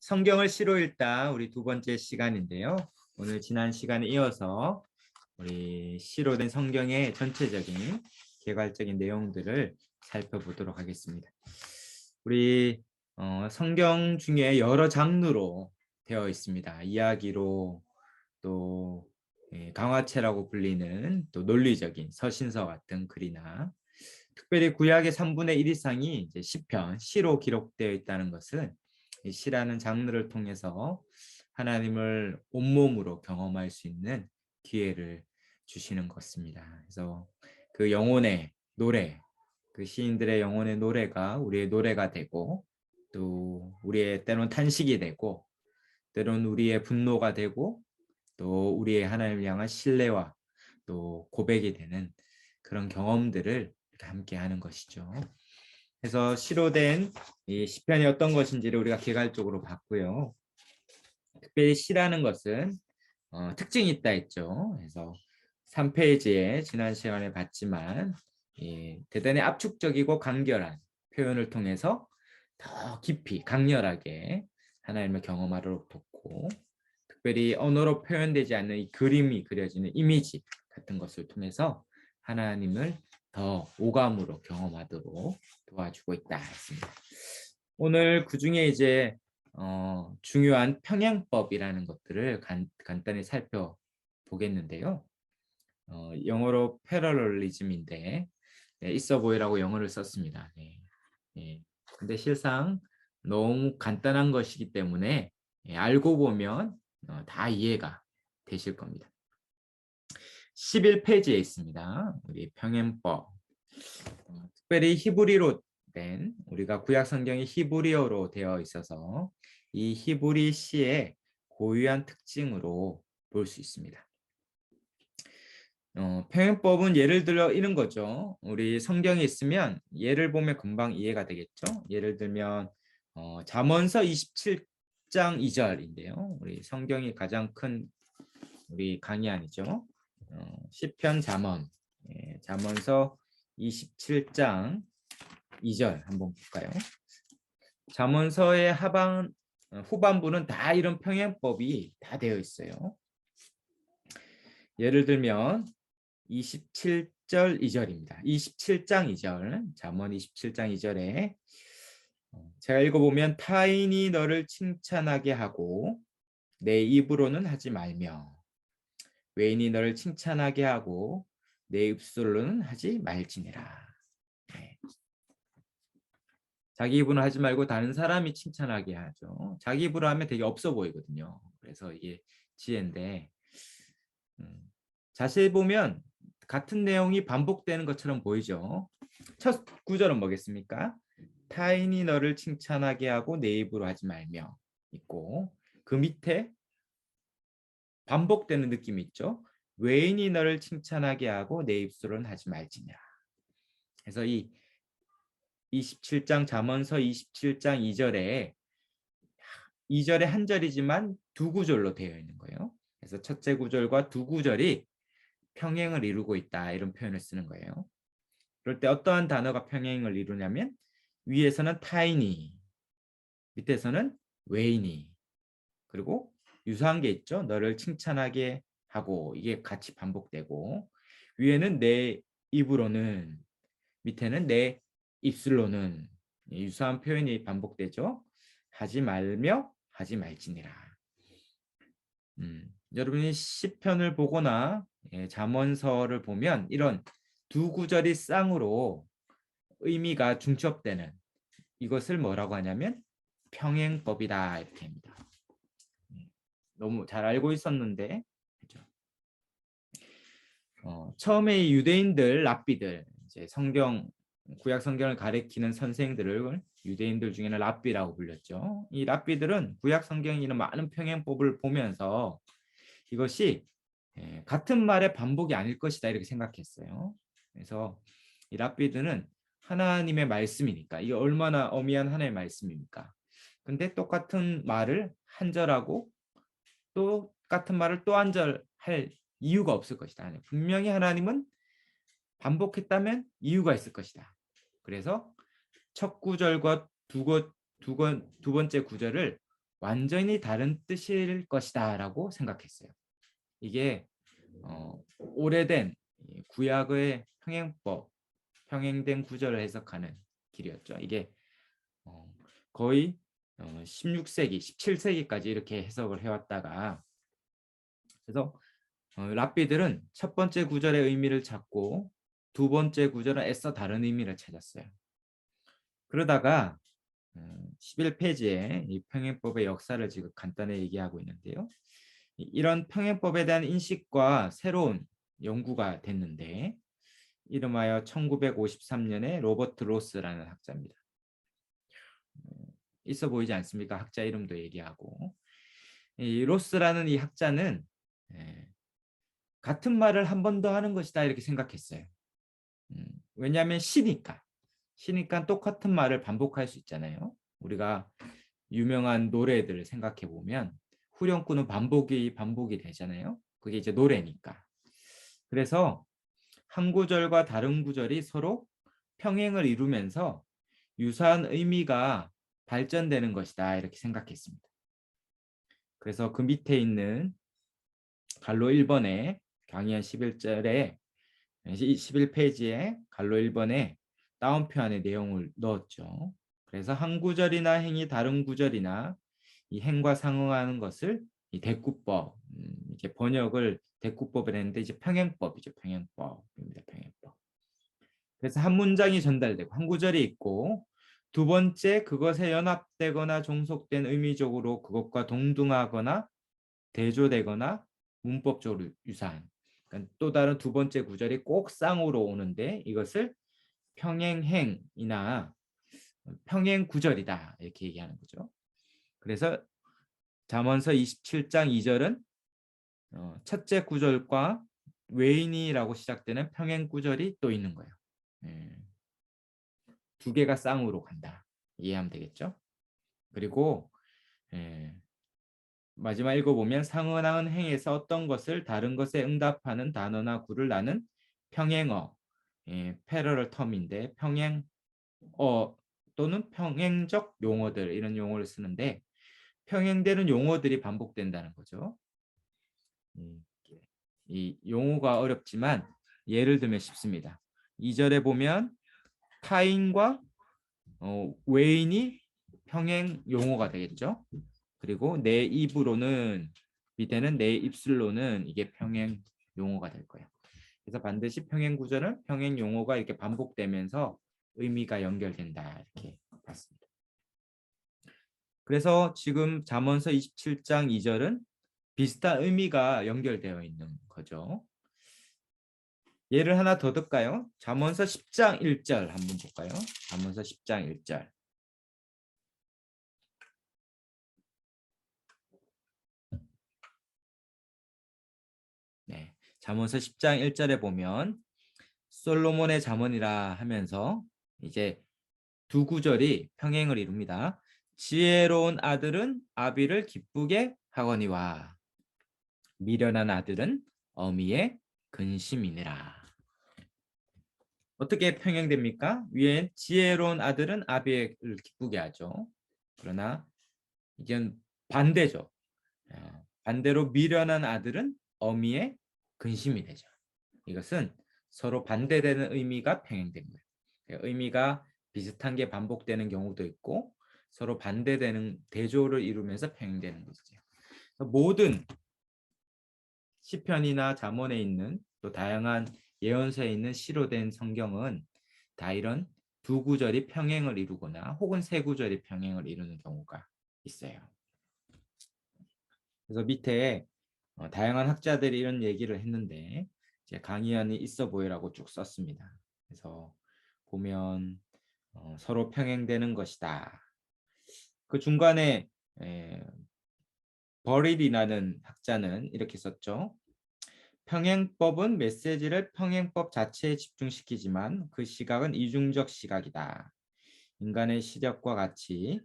성경을 시로 읽다 우리 두 번째 시간인데요. 오늘 지난 시간에 이어서 우리 시로 된 성경의 전체적인 개괄적인 내용들을 살펴보도록 하겠습니다. 우리 성경 중에 여러 장르로 되어 있습니다. 이야기로 또 강화체라고 불리는 또 논리적인 서신서 같은 글이나 특별히 구약의 3분의 1 이상이 이제 시편, 시로 기록되어 있다는 것은 이 시라는 장르를 통해서 하나님을 온몸으로 경험할 수 있는 기회를 주시는 것입니다. 그래서 그 영혼의 노래, 그 시인들의 영혼의 노래가 우리의 노래가 되고 또 우리의 때론 탄식이 되고 때론 우리의 분노가 되고 또 우리의 하나님을 향한 신뢰와 또 고백이 되는 그런 경험들을 함께 하는 것이죠. 그래서 시로 된 이 시편이 어떤 것인지를 우리가 개괄적으로 봤고요. 특별히 시라는 것은 특징이 있다 했죠. 그래서 3페이지에 지난 시간에 봤지만 대단히 압축적이고 간결한 표현을 통해서 더 깊이 강렬하게 하나님을 경험하도록 돕고, 특별히 언어로 표현되지 않는 이 그림이 그려지는 이미지 같은 것을 통해서 하나님을 더 오감으로 경험하도록 도와주고 있다 했습니다. 오늘 그 중에 이제 중요한 평행법이라는 것들을 간단히 살펴보겠는데요. 영어로 패러럴리즘인데 있어 보이라고 영어를 썼습니다. 네. 네. 근데 실상 너무 간단한 것이기 때문에 알고 보면 다 이해가 되실 겁니다. 11페이지에 있습니다. 우리 평행법. 특별히 히브리로 된, 우리가 구약 성경이 히브리어로 되어 있어서 이 히브리 시의 고유한 특징으로 볼 수 있습니다. 평행법은 예를 들어 이런 거죠. 우리 성경에 있으면 예를 보면 금방 이해가 되겠죠. 예를 들면 잠언서 27장 2절인데요. 우리 성경이 가장 큰 우리 강의안이죠. 시편 잠언, 잠언서 27장 2절 한번 볼까요? 잠언서의 후반부는 다 이런 평행법이 다 되어 있어요. 예를 들면 27절 2절입니다. 27장 2절, 잠언 27장 2절에 제가 읽어보면 타인이 너를 칭찬하게 하고 내 입으로는 하지 말며 외인이 너를 칭찬하게 하고 내 입술로는 하지 말지니라. 네. 자기 입으로 하지 말고 다른 사람이 칭찬하게 하죠. 자기 입으로 하면 되게 없어 보이거든요. 그래서 이게 지혜인데 자세히 보면 같은 내용이 반복되는 것처럼 보이죠. 첫 구절은 뭐겠습니까? 타인이 너를 칭찬하게 하고 내 입으로 하지 말며 있고, 그 밑에 반복되는 느낌이 있죠. 외인이 너를 칭찬하게 하고 내 입술은 하지 말지니라. 그래서 이 27장 잠언서 27장 2절에 한 절이지만 두 구절로 되어 있는 거예요. 그래서 첫째 구절과 두 구절이 평행을 이루고 있다, 이런 표현을 쓰는 거예요. 그럴 때 어떠한 단어가 평행을 이루냐면 위에서는 타인이, 밑에서는 외인이, 그리고 유사한 게 있죠. 너를 칭찬하게 하고, 이게 같이 반복되고, 위에는 내 입으로는, 밑에는 내 입술로는, 유사한 표현이 반복되죠. 하지 말며 하지 말지니라. 여러분이 시편을 보거나 잠언서를 보면 이런 두 구절이 쌍으로 의미가 중첩되는 이것을 뭐라고 하냐면 평행법이다, 이렇게 합니다. 너무 잘 알고 있었는데, 그렇죠? 처음에 유대인들, 랍비들, 이제 구약 성경을 가리키는 선생들을 유대인들 중에는 랍비라고 불렸죠. 이 랍비들은 구약 성경에 있는 많은 평행법을 보면서 이것이 같은 말의 반복이 아닐 것이다, 이렇게 생각했어요. 그래서 이 랍비들은 하나님의 말씀이니까, 이게 얼마나 어미한 하나님의 말씀입니까? 근데 똑같은 말을 한 절하고 똑같은 말을 또 한 절 할 이유가 없을 것이다. 분명히 하나님은 반복했다면 이유가 있을 것이다. 그래서 첫 구절과 두 번째 구절을 완전히 다른 뜻일 것이다라고 생각했어요. 이게 오래된 구약의 평행법, 평행된 구절을 해석하는 길이었죠. 이게 거의 16세기, 17세기까지 이렇게 해석을 해왔다가 그래서 랍비들은 첫 번째 구절의 의미를 찾고 두 번째 구절은 애써 다른 의미를 찾았어요. 그러다가 11페이지에 이 평행법의 역사를 지금 간단히 얘기하고 있는데요. 이런 평행법에 대한 인식과 새로운 연구가 됐는데 이름하여 1953년에 로버트 로스라는 학자입니다. 있어 보이지 않습니까? 학자 이름도 얘기하고. 이 로스라는 이 학자는 같은 말을 한 번 더 하는 것이다 이렇게 생각했어요. 왜냐하면 시니까 똑같은 말을 반복할 수 있잖아요. 우리가 유명한 노래들을 생각해 보면 후렴구는 반복이 되잖아요. 그게 이제 노래니까. 그래서 한 구절과 다른 구절이 서로 평행을 이루면서 유사한 의미가 발전되는 것이다 이렇게 생각했습니다. 그래서 그 밑에 있는 갈로 1번에 강의한 11페이지에 갈로 1번에 따옴표 안에 내용을 넣었죠. 그래서 한 구절이나 행이 다른 구절이나 이 행과 상응하는 것을 이 대꾸법, 이렇게 번역을 대꾸법을 했는데 이제 평행법이죠. 평행법입니다. 평행법. 그래서 한 문장이 전달되고 한 구절이 있고 두 번째 그것에 연합되거나 종속된 의미적으로 그것과 동등하거나 대조되거나 문법적으로 유사한 그러니까 또 다른 두 번째 구절이 꼭 쌍으로 오는데 이것을 평행행이나 평행구절이다 이렇게 얘기하는 거죠. 그래서 잠언서 27장 2절은 첫째 구절과 외인이라고 시작되는 평행구절이 또 있는 거예요. 두 개가 쌍으로 간다. 이해하면 되겠죠? 그리고 마지막 읽어보면 상응하는 행에서 어떤 것을 다른 것에 응답하는 단어나 구를 나는 평행어, 패러럴 텀인데 평행어 또는 평행적 용어들 이런 용어를 쓰는데 평행되는 용어들이 반복된다는 거죠. 이 용어가 어렵지만 예를 들면 쉽습니다. 2절에 보면 타인과 외인이 평행 용어가 되겠죠. 그리고 내 입으로는 밑에는 내 입술로는 이게 평행 용어가 될 거예요. 그래서 반드시 평행 구절은 평행 용어가 이렇게 반복되면서 의미가 연결된다 이렇게 봤습니다. 그래서 지금 잠언서 27장 2절은 비슷한 의미가 연결되어 있는 거죠. 예를 하나 더 들까요? 잠언서 10장 1절 한번 볼까요? 잠언서 10장 1절. 네. 잠언서 10장 1절에 보면 솔로몬의 잠언이라 하면서 이제 두 구절이 평행을 이룹니다. 지혜로운 아들은 아비를 기쁘게 하거니와 미련한 아들은 어미의 근심이니라. 어떻게 평행됩니까? 위에 지혜로운 아들은 아비를 기쁘게 하죠. 그러나 이건 반대죠. 반대로 미련한 아들은 어미의 근심이 되죠. 이것은 서로 반대되는 의미가 평행된 거예요. 의미가 비슷한 게 반복되는 경우도 있고 서로 반대되는 대조를 이루면서 평행되는 것이죠. 모든 시편이나 잠언에 있는 또 다양한 예언서에 있는 시로 된 성경은 다 이런 두 구절이 평행을 이루거나 혹은 세 구절이 평행을 이루는 경우가 있어요. 그래서 밑에 다양한 학자들이 이런 얘기를 했는데 이제 강의안이 있어 보이라고 쭉 썼습니다. 그래서 보면 서로 평행되는 것이다. 그 중간에 버릴이라는 학자는 이렇게 썼죠. 평행법은 메시지를 평행법 자체에 집중시키지만 그 시각은 이중적 시각이다. 인간의 시력과 같이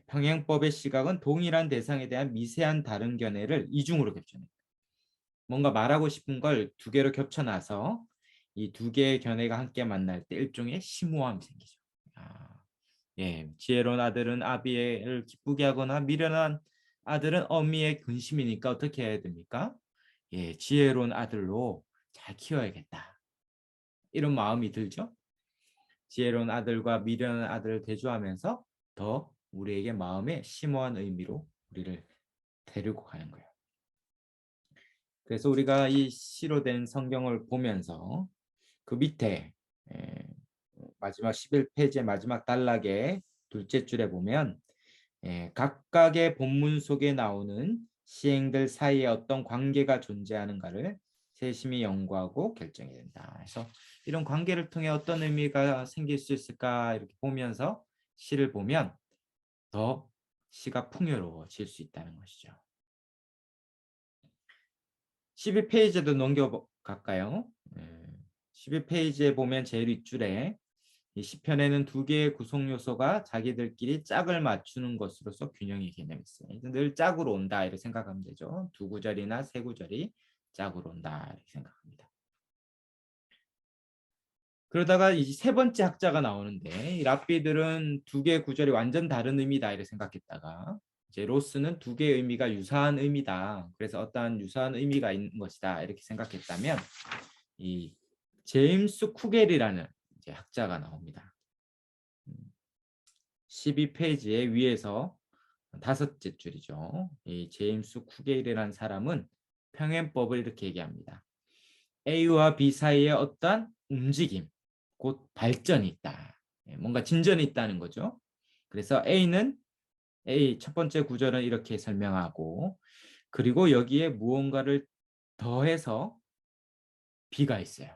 평행법의 시각은 동일한 대상에 대한 미세한 다른 견해를 이중으로 겹쳐냅니다. 뭔가 말하고 싶은 걸 두 개로 겹쳐놔서 이 두 개의 견해가 함께 만날 때 일종의 심오함이 생기죠. 예, 지혜로운 아들은 아비를 기쁘게 하거나 미련한 아들은 어미의 근심이니까 어떻게 해야 됩니까? 예, 지혜로운 아들로 잘 키워야겠다. 이런 마음이 들죠? 지혜로운 아들과 미련한 아들을 대조하면서 더 우리에게 마음에 심오한 의미로 우리를 데리고 가는 거예요. 그래서 우리가 이 시로 된 성경을 보면서 그 밑에 마지막 11페이지의 마지막 단락의 둘째 줄에 보면 각각의 본문 속에 나오는 시행들 사이에 어떤 관계가 존재하는가를 세심히 연구하고 결정해야 된다. 그래서 이런 관계를 통해 어떤 의미가 생길 수 있을까 이렇게 보면서 시를 보면 더 시가 풍요로워질 수 있다는 것이죠. 12페이지도 넘겨갈까요? 12페이지에 보면 제일 윗줄에 이 시편에는 두 개의 구성 요소가 자기들끼리 짝을 맞추는 것으로서 균형의 개념이 있어요. 늘 짝으로 온다 이렇게 생각하면 되죠. 두 구절이나 세 구절이 짝으로 온다 이렇게 생각합니다. 그러다가 이 세 번째 학자가 나오는데 이 랍비들은 두 개의 구절이 완전 다른 의미다 이렇게 생각했다가 이제 로스는 두 개의 의미가 유사한 의미다. 그래서 어떠한 유사한 의미가 있는 것이다 이렇게 생각했다면 이 제임스 쿠겔이라는 이제 학자가 나옵니다. 12페이지의 위에서 다섯째 줄이죠. 이 제임스 쿠겔이라는 사람은 평행법을 이렇게 얘기합니다. A와 B 사이에 어떠한 움직임, 곧 발전이 있다. 뭔가 진전이 있다는 거죠. 그래서 A는 A 첫 번째 구절은 이렇게 설명하고 그리고 여기에 무언가를 더해서 B가 있어요.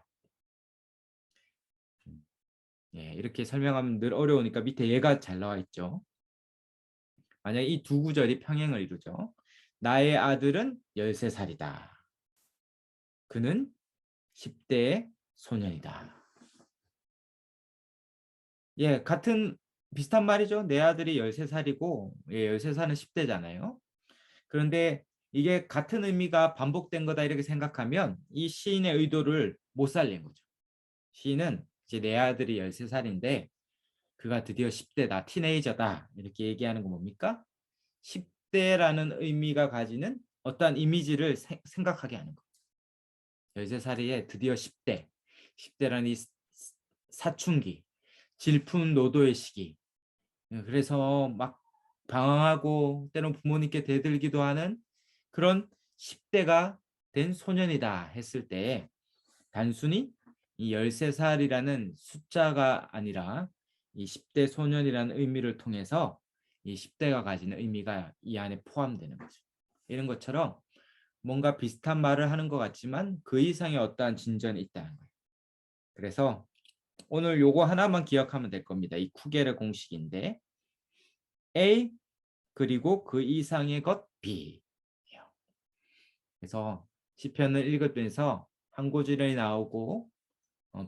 이렇게 설명하면 늘 어려우니까 밑에 얘가 잘 나와 있죠. 만약 이 두 구절이 평행을 이루죠. 나의 아들은 13살이다. 그는 10대의 소년이다. 예, 같은 비슷한 말이죠. 내 아들이 13살이고 13살은 10대잖아요. 그런데 이게 같은 의미가 반복된 거다 이렇게 생각하면 이 시인의 의도를 못 살린 거죠. 시인은 이제 내 아들이 13살인데 그가 드디어 10대다, 티네이저다 이렇게 얘기하는 거 뭡니까? 10대라는 의미가 가지는 어떠한 이미지를 생각하게 하는 거예요. 13살에 드디어 10대, 10대라는 이 사춘기, 질풍노도의 시기. 그래서 막 방황하고 때론 부모님께 대들기도 하는 그런 10대가 된 소년이다 했을 때 단순히 이 13살이라는 숫자가 아니라 이 10대 소년이라는 의미를 통해서 이 10대가 가지는 의미가 이 안에 포함되는 거죠. 이런 것처럼 뭔가 비슷한 말을 하는 것 같지만 그 이상의 어떠한 진전이 있다는 거예요. 그래서 오늘 요거 하나만 기억하면 될 겁니다. 이 쿠겔의 공식인데 A 그리고 그 이상의 것 B. 그래서 시편을 읽으면서 한 구절이 나오고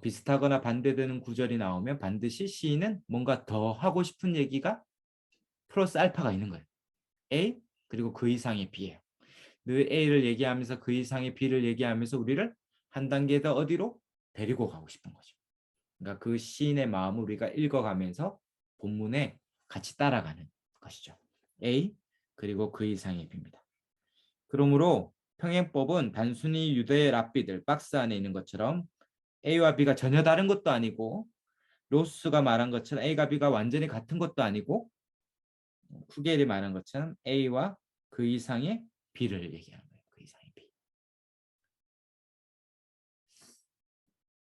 비슷하거나 반대되는 구절이 나오면 반드시 시인은 뭔가 더 하고 싶은 얘기가 플러스 알파가 있는 거예요. A 그리고 그 이상의 B예요. 늘 A를 얘기하면서 그 이상의 B를 얘기하면서 우리를 한 단계 더 어디로 데리고 가고 싶은 거죠. 그러니까 그 시인의 마음을 우리가 읽어가면서 본문에 같이 따라가는 것이죠. A 그리고 그 이상의 B입니다. 그러므로 평행법은 단순히 유대의 랍비들 박스 안에 있는 것처럼 A와 B가 전혀 다른 것도 아니고 로스가 말한 것처럼 A가 B가 완전히 같은 것도 아니고 쿠겔이 말한 것처럼 A와 그 이상의 B를 얘기하는 거예요. 그 이상의 B.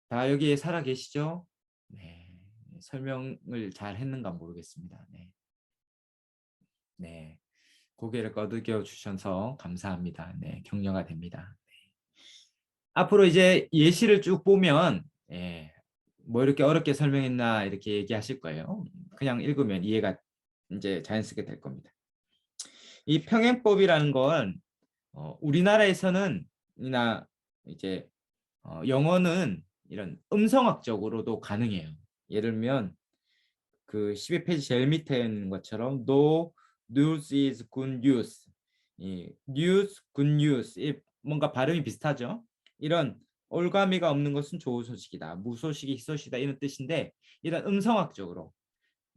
다 여기에 살아 계시죠? 네. 설명을 잘 했는가 모르겠습니다. 네. 네. 고개를 끄덕여 주셔서 감사합니다. 네. 격려가 됩니다. 앞으로 이제 예시를 쭉 보면 뭐 이렇게 어렵게 설명했나 이렇게 얘기하실 거예요. 그냥 읽으면 이해가 이제 자연스럽게 될 겁니다. 이 평행법이라는 건 우리나라에서는 이나 이제 영어는 이런 음성학적으로도 가능해요. 예를 들면 그 12페이지 제일 밑에 있는 것처럼 No news is good news. 이 news, good news. 이 뭔가 발음이 비슷하죠. 이런 올가미가 없는 것은 좋은 소식이다. 무소식이 희소식이다 이런 뜻인데 이런 음성학적으로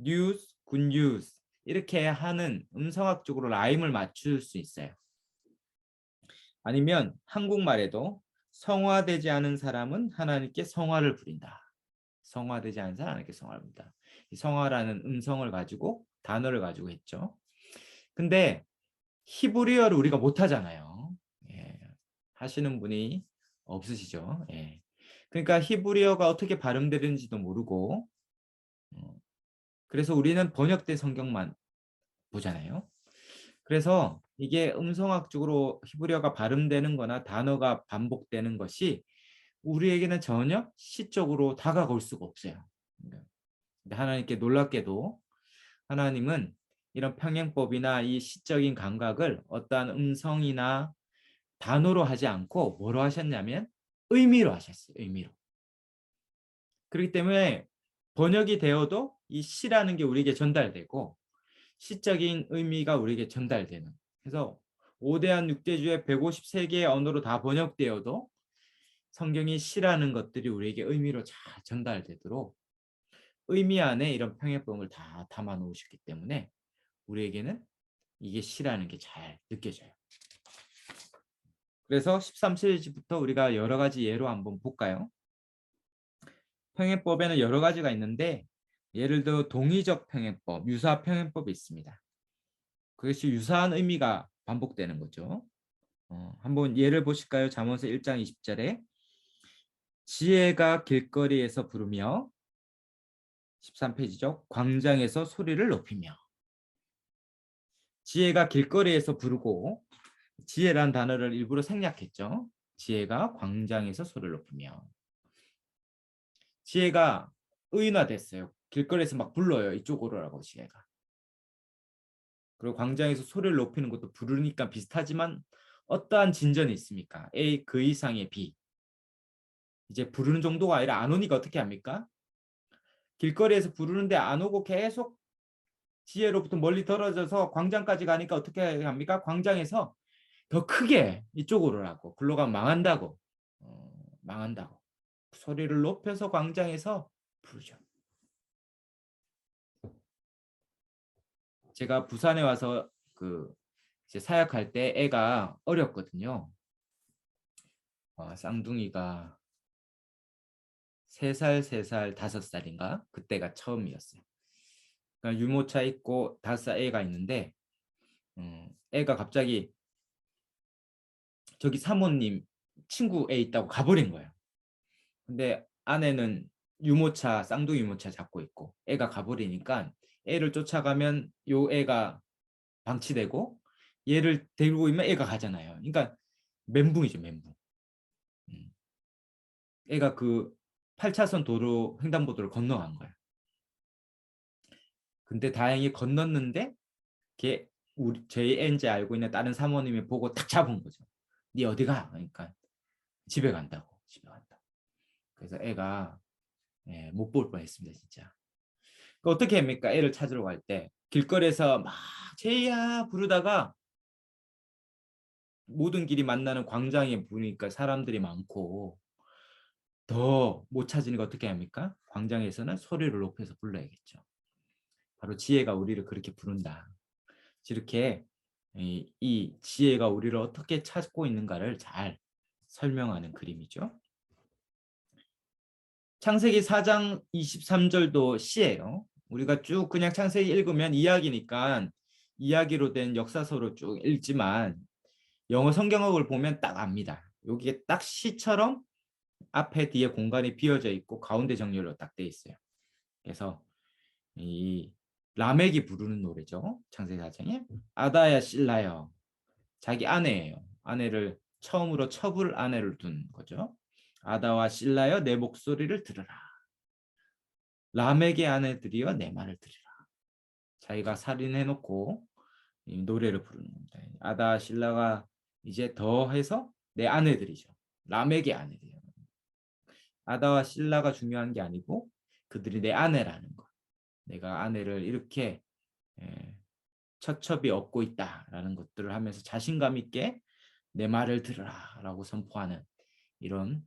news, good news 이렇게 하는 음성학적으로 라임을 맞출 수 있어요. 아니면 한국말에도 성화되지 않은 사람은 하나님께 성화를 부린다. 성화되지 않은 사람은 하나님께 성화를 부린다. 이 성화라는 음성을 가지고 단어를 가지고 했죠. 근데 히브리어를 우리가 못하잖아요. 예, 하시는 분이 없으시죠. 예. 그러니까 히브리어가 어떻게 발음되는지도 모르고 그래서 우리는 번역된 성경만 보잖아요. 그래서 이게 음성학적으로 히브리어가 발음되는 거나 단어가 반복되는 것이 우리에게는 전혀 시적으로 다가올 수가 없어요. 근데 하나님께 놀랍게도 하나님은 이런 평행법이나 이 시적인 감각을 어떠한 음성이나 단어로 하지 않고 뭐로 하셨냐면 의미로 하셨어요. 의미로. 그렇기 때문에 번역이 되어도 이 시라는 게 우리에게 전달되고 시적인 의미가 우리에게 전달되는. 그래서 5대한 6대주의 153개의 언어로 다 번역되어도 성경이 시라는 것들이 우리에게 의미로 잘 전달되도록 의미 안에 이런 평행법을 다 담아 놓으셨기 때문에 우리에게는 이게 시라는 게 잘 느껴져요. 그래서 13페이지부터 우리가 여러 가지 예로 한번 볼까요? 평행법에는 여러 가지가 있는데 예를 들어 동의적 평행법, 유사 평행법이 있습니다. 그것이 유사한 의미가 반복되는 거죠. 한번 예를 보실까요? 잠언서 1장 20절에 지혜가 길거리에서 부르며 13페이지죠. 광장에서 소리를 높이며. 지혜가 길거리에서 부르고 지혜란 단어를 일부러 생략했죠. 지혜가 광장에서 소리를 높이며. 지혜가 의인화됐어요. 길거리에서 막 불러요. 이쪽으로라고 지혜가. 그리고 광장에서 소리를 높이는 것도 부르니까 비슷하지만 어떠한 진전이 있습니까? A 그 이상의 B. 이제 부르는 정도가 아니라 안 오니까 어떻게 합니까? 길거리에서 부르는데 안 오고 계속 지혜로부터 멀리 떨어져서 광장까지 가니까 어떻게 합니까? 광장에서 더 크게 이쪽으로라고. 글로 가면 망한다고. 망한다고. 소리를 높여서 광장에서 부르죠. 제가 부산에 와서 이제 사역할 때 애가 어렸거든요. 쌍둥이가 3살, 3살, 5살인가? 그때가 처음이었어요. 그러니까 유모차 있고 5살 애가 있는데 애가 갑자기 저기 사모님 친구 애 있다고 가버린 거예요. 근데 아내는 유모차 쌍둥이 유모차 잡고 있고 애가 가버리니까 애를 쫓아가면 요 애가 방치되고 얘를 데리고 있으면 애가 가잖아요. 그러니까 멘붕이죠, 멘붕. 음. 애가 그 8차선 도로 횡단보도를 건너간 거예요. 근데 다행히 건넜는데 걔 저희 애인지 알고 있는 다른 사모님이 보고 딱 잡은 거죠. 네 어디 가? 그러니까 집에 간다고. 집에 간다고. 그래서 애가 못 볼 뻔했습니다, 진짜. 어떻게 합니까? 애를 찾으러 갈 때 길거리에서 막 제이야 부르다가 모든 길이 만나는 광장에 보니까 사람들이 많고 더 못 찾으니까 어떻게 합니까? 광장에서는 소리를 높여서 불러야겠죠. 바로 지혜가 우리를 그렇게 부른다. 이렇게 이 지혜가 우리를 어떻게 찾고 있는가를 잘 설명하는 그림이죠. 창세기 4장 23절도 시예요. 우리가 쭉 그냥 창세기 읽으면 이야기니까 이야기로 된 역사서로 쭉 읽지만 영어 성경학을 보면 딱 압니다. 여기에 딱 시처럼 앞에 뒤에 공간이 비어져 있고 가운데 정렬로 딱 돼 있어요. 그래서 이 라멕이 부르는 노래죠. 창세기 4장에 아다야 실라여 자기 아내예요. 아내를 처음으로 첩을 아내를 둔 거죠. 아다와 실라여 내 목소리를 들으라. 라멕의 아내들이여 내 말을 들으라. 자기가 살인해놓고 노래를 부르는 겁니다. 아다 실라가 이제 더해서 내 아내들이죠. 라멕의 아내들이요. 아다와 실라가 중요한 게 아니고 그들이 내 아내라는 것. 내가 아내를 이렇게 첩첩이 얻고 있다라는 것들을 하면서 자신감 있게 내 말을 들으라라고 선포하는 이런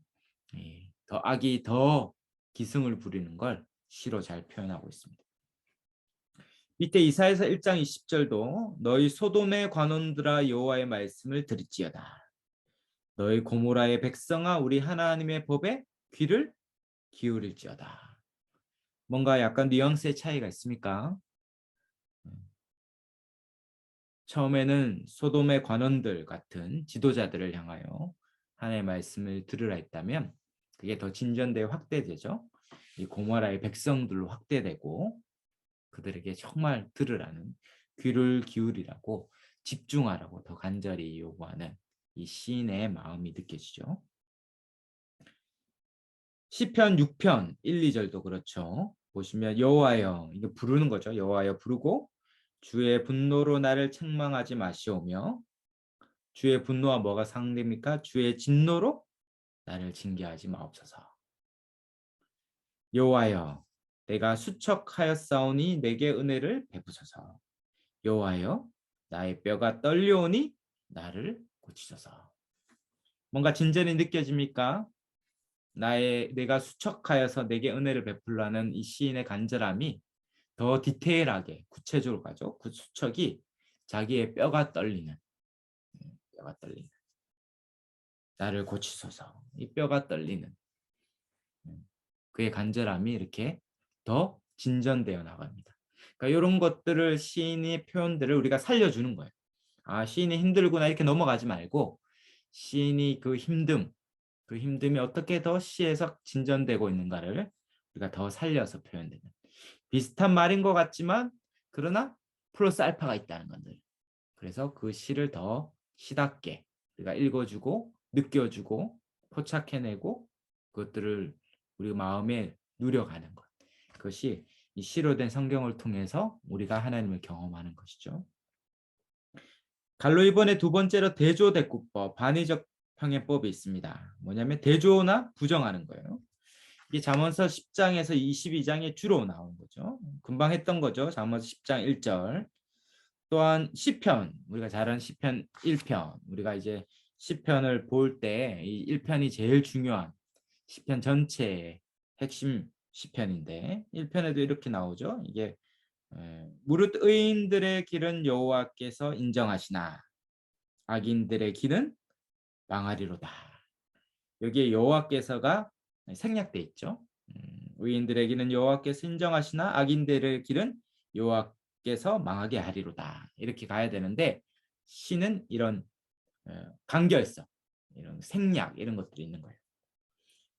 더 악이 더 기승을 부리는 걸 시로 잘 표현하고 있습니다. 밑에 이사야서 1장 20절도 너희 소돔의 관원들아 여호와의 말씀을 들을지어다. 너희 고모라의 백성아 우리 하나님의 법에 귀를 기울일지어다. 뭔가 약간 뉘앙스의 차이가 있습니까? 처음에는 소돔의 관원들 같은 지도자들을 향하여 하나님의 말씀을 들으라 했다면 그게 더 진전되어 확대되죠. 이 고모라의 백성들로 확대되고 그들에게 정말 들으라는 귀를 기울이라고 집중하라고 더 간절히 요구하는 이 시인의 마음이 느껴지죠. 시편 6편 1, 2절도 그렇죠. 보시면 여호와여 이게 부르는 거죠. 여호와여 부르고 주의 분노로 나를 책망하지 마시오며 주의 분노와 뭐가 상대입니까? 주의 진노로 나를 징계하지 마옵소서. 여호와여 내가 수척하였사오니 내게 은혜를 베푸소서. 여호와여 나의 뼈가 떨려오니 나를 고치소서. 뭔가 진전이 느껴집니까? 내가 수척하여서 내게 은혜를 베풀라는 이 시인의 간절함이 더 디테일하게 구체적으로 가죠. 그 수척이 자기의 뼈가 떨리는 나를 고치소서. 이 뼈가 떨리는 그의 간절함이 이렇게 더 진전되어 나갑니다. 그러니까 이런 것들을 시인의 표현들을 우리가 살려주는 거예요. 아, 시인이 힘들구나 이렇게 넘어가지 말고 시인이 그 힘듦이 어떻게 더 시에서 진전되고 있는가를 우리가 더 살려서 표현되는 비슷한 말인 것 같지만 그러나 플러스 알파가 있다는 건들. 그래서 그 시를 더 시답게 우리가 읽어주고 느껴주고 포착해내고 그것들을 우리 마음에 누려가는 것. 그것이 이 시로 된 성경을 통해서 우리가 하나님을 경험하는 것이죠. 갈로 이번에 두 번째로 대조대꾸법, 반의적 평행법이 있습니다. 뭐냐면 대조나 부정하는 거예요. 이게 잠언서 10장에서 22장에 주로 나오는 거죠. 금방 했던 거죠. 잠언서 10장 1절. 또한 시편, 우리가 잘 아는 시편 1편. 우리가 이제 시편을 볼 때 이 1편이 제일 중요한 시편 전체의 핵심 시편인데 1편에도 이렇게 나오죠. 이게 무릇 의인들의 길은 여호와께서 인정하시나 악인들의 길은 망하리로다. 여기에 여호와께서가 생략돼 있죠. 의인들의 길은 여호와께서 인정하시나 악인들의 길은 여호와께서 망하게 하리로다. 이렇게 가야 되는데 시는 이런 간결성, 이런 생략 이런 것들이 있는 거예요.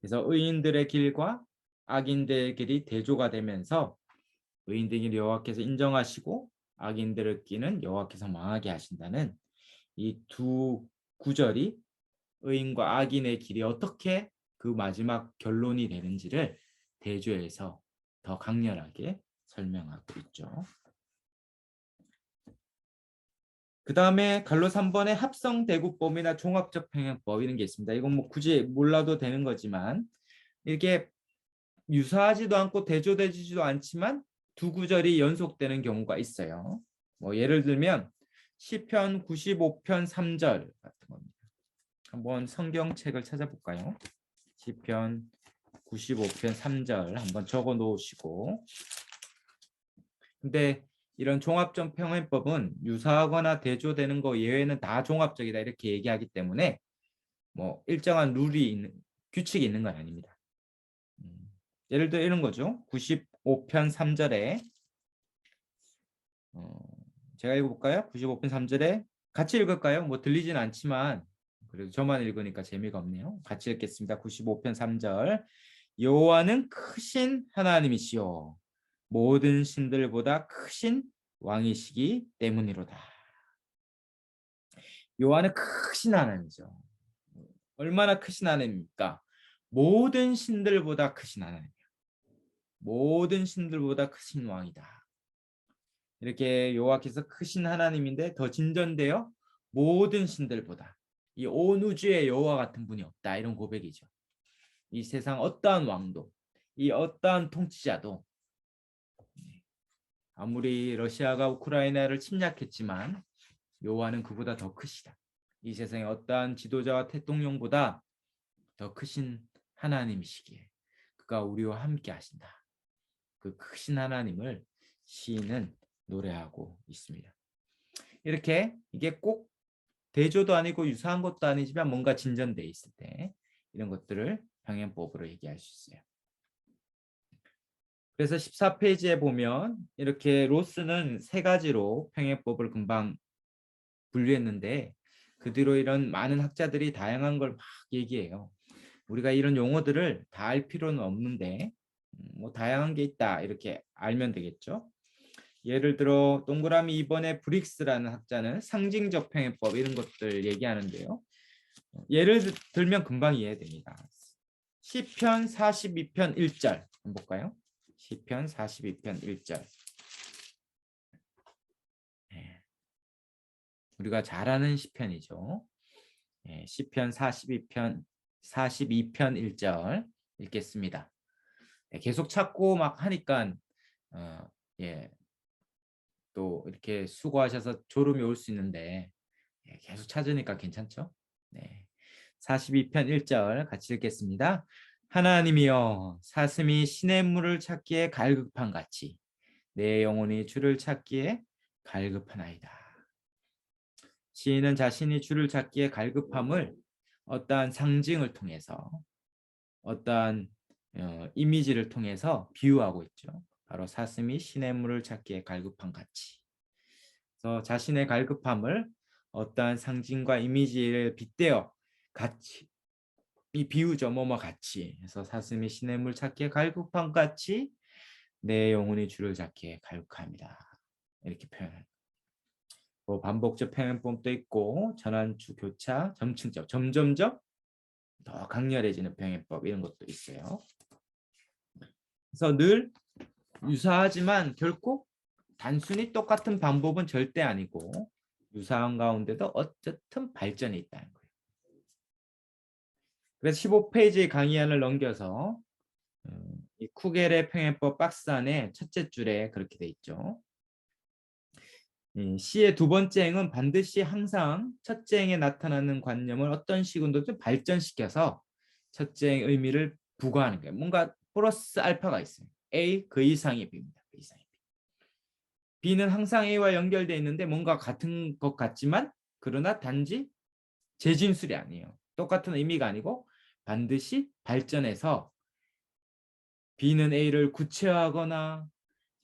그래서 의인들의 길과 악인들의 길이 대조가 되면서 의인들의 길 여호와께서 인정하시고 악인들의 길은 여호와께서 망하게 하신다는 이 두 구절이 의인과 악인의 길이 어떻게 그 마지막 결론이 되는지를 대조해서 더 강렬하게 설명하고 있죠. 그 다음에 갈로 3번에 합성대구법이나 종합적 평행법 이런 게 있습니다. 이건 뭐 굳이 몰라도 되는 거지만 이렇게 유사하지도 않고 대조되지도 않지만 두 구절이 연속되는 경우가 있어요. 뭐 예를 들면 시편 95편 3절 같은 겁니다. 한번 성경책을 찾아볼까요? 시편 95편 3절 한번 적어 놓으시고 근데 이런 종합적 평행법은 유사하거나 대조되는 거 예외는 다 종합적이다 이렇게 얘기하기 때문에 뭐 일정한 룰이 있는 규칙이 있는 건 아닙니다. 예를 들어 이런 거죠. 95편 3절에 제가 읽어볼까요? 95편 3절에 같이 읽을까요? 뭐 들리진 않지만 그래도 저만 읽으니까 재미가 없네요. 같이 읽겠습니다. 95편 3절 여호와는 크신 하나님이시요 모든 신들보다 크신 왕이시기 때문이로다. 여호와는 크신 하나님이죠. 얼마나 크신 하나님입니까? 모든 신들보다 크신 하나님. 모든 신들보다 크신 왕이다. 이렇게 여호와께서 크신 하나님인데 더 진전되어 모든 신들보다 이 온 우주의 여호와 같은 분이 없다. 이런 고백이죠. 이 세상 어떠한 왕도 이 어떠한 통치자도 아무리 러시아가 우크라이나를 침략했지만 여호와는 그보다 더 크시다. 이 세상의 어떠한 지도자와 대통령보다 더 크신 하나님이시기에 그가 우리와 함께 하신다. 그 크신 하나님을 시인은 노래하고 있습니다. 이렇게 이게 꼭 대조도 아니고 유사한 것도 아니지만 뭔가 진전돼 있을 때 이런 것들을 병행법으로 얘기할 수 있어요. 그래서 14페이지에 보면 이렇게 로스는 세 가지로 평행법을 금방 분류했는데 그 뒤로 이런 많은 학자들이 다양한 걸 막 얘기해요. 우리가 이런 용어들을 다 알 필요는 없는데 뭐 다양한 게 있다 이렇게 알면 되겠죠. 예를 들어 동그라미 2번의 브릭스라는 학자는 상징적 평행법 이런 것들 얘기하는데요. 예를 들면 금방 이해됩니다. 시편 42편 1절 한번 볼까요? 시편 42편 1절. 우리가 잘 아는 시편이죠. 시편 42편 1절 읽겠습니다. 계속 찾고 막 하니까 또 이렇게 수고하셔서 졸음이 올 수 있는데 계속 찾으니까 괜찮죠? 네. 42편 1절 같이 읽겠습니다. 하나님이여 사슴이 시냇물을 찾기에 갈급한 같이 내 영혼이 주를 찾기에 갈급하나이다. 시인은 자신이 주를 찾기에 갈급함을 어떠한 상징을 통해서 어떠한 이미지를 통해서 비유하고 있죠. 바로 사슴이 시냇물을 찾기에 갈급한 같이. 그래서 자신의 갈급함을 어떠한 상징과 이미지를 빗대어 같이 이 비유죠. 뭐뭐 같이 해서 사슴이 시냇물 찾기에 갈급한 같이 내 영혼이 주를 찾기에 갈급합니다. 이렇게 표현합니다. 뭐 반복적 평행법도 있고 전환주 교차 점층적 점점점 더 강렬해지는 평행법 이런 것도 있어요. 그래서 늘 유사하지만 결코 단순히 똑같은 방법은 절대 아니고 유사한 가운데도 어쨌든 발전이 있다는 거예요. 그래서 15페이지 강의안을 넘겨서 이 쿠겔의 평행법 박스 안에 첫째 줄에 그렇게 돼 있죠. 시의 두 번째 행은 반드시 항상 첫째 행에 나타나는 관념을 어떤 식으로든 좀 발전시켜서 첫째 행의 의미를 부과하는 거예요. 뭔가 플러스 알파가 있어요. A 그 이상의 B입니다. 그 이상의 B. B는 항상 A와 연결되어 있는데 뭔가 같은 것 같지만 그러나 단지 재진술이 아니에요. 똑같은 의미가 아니고 반드시 발전해서 B는 A를 구체화하거나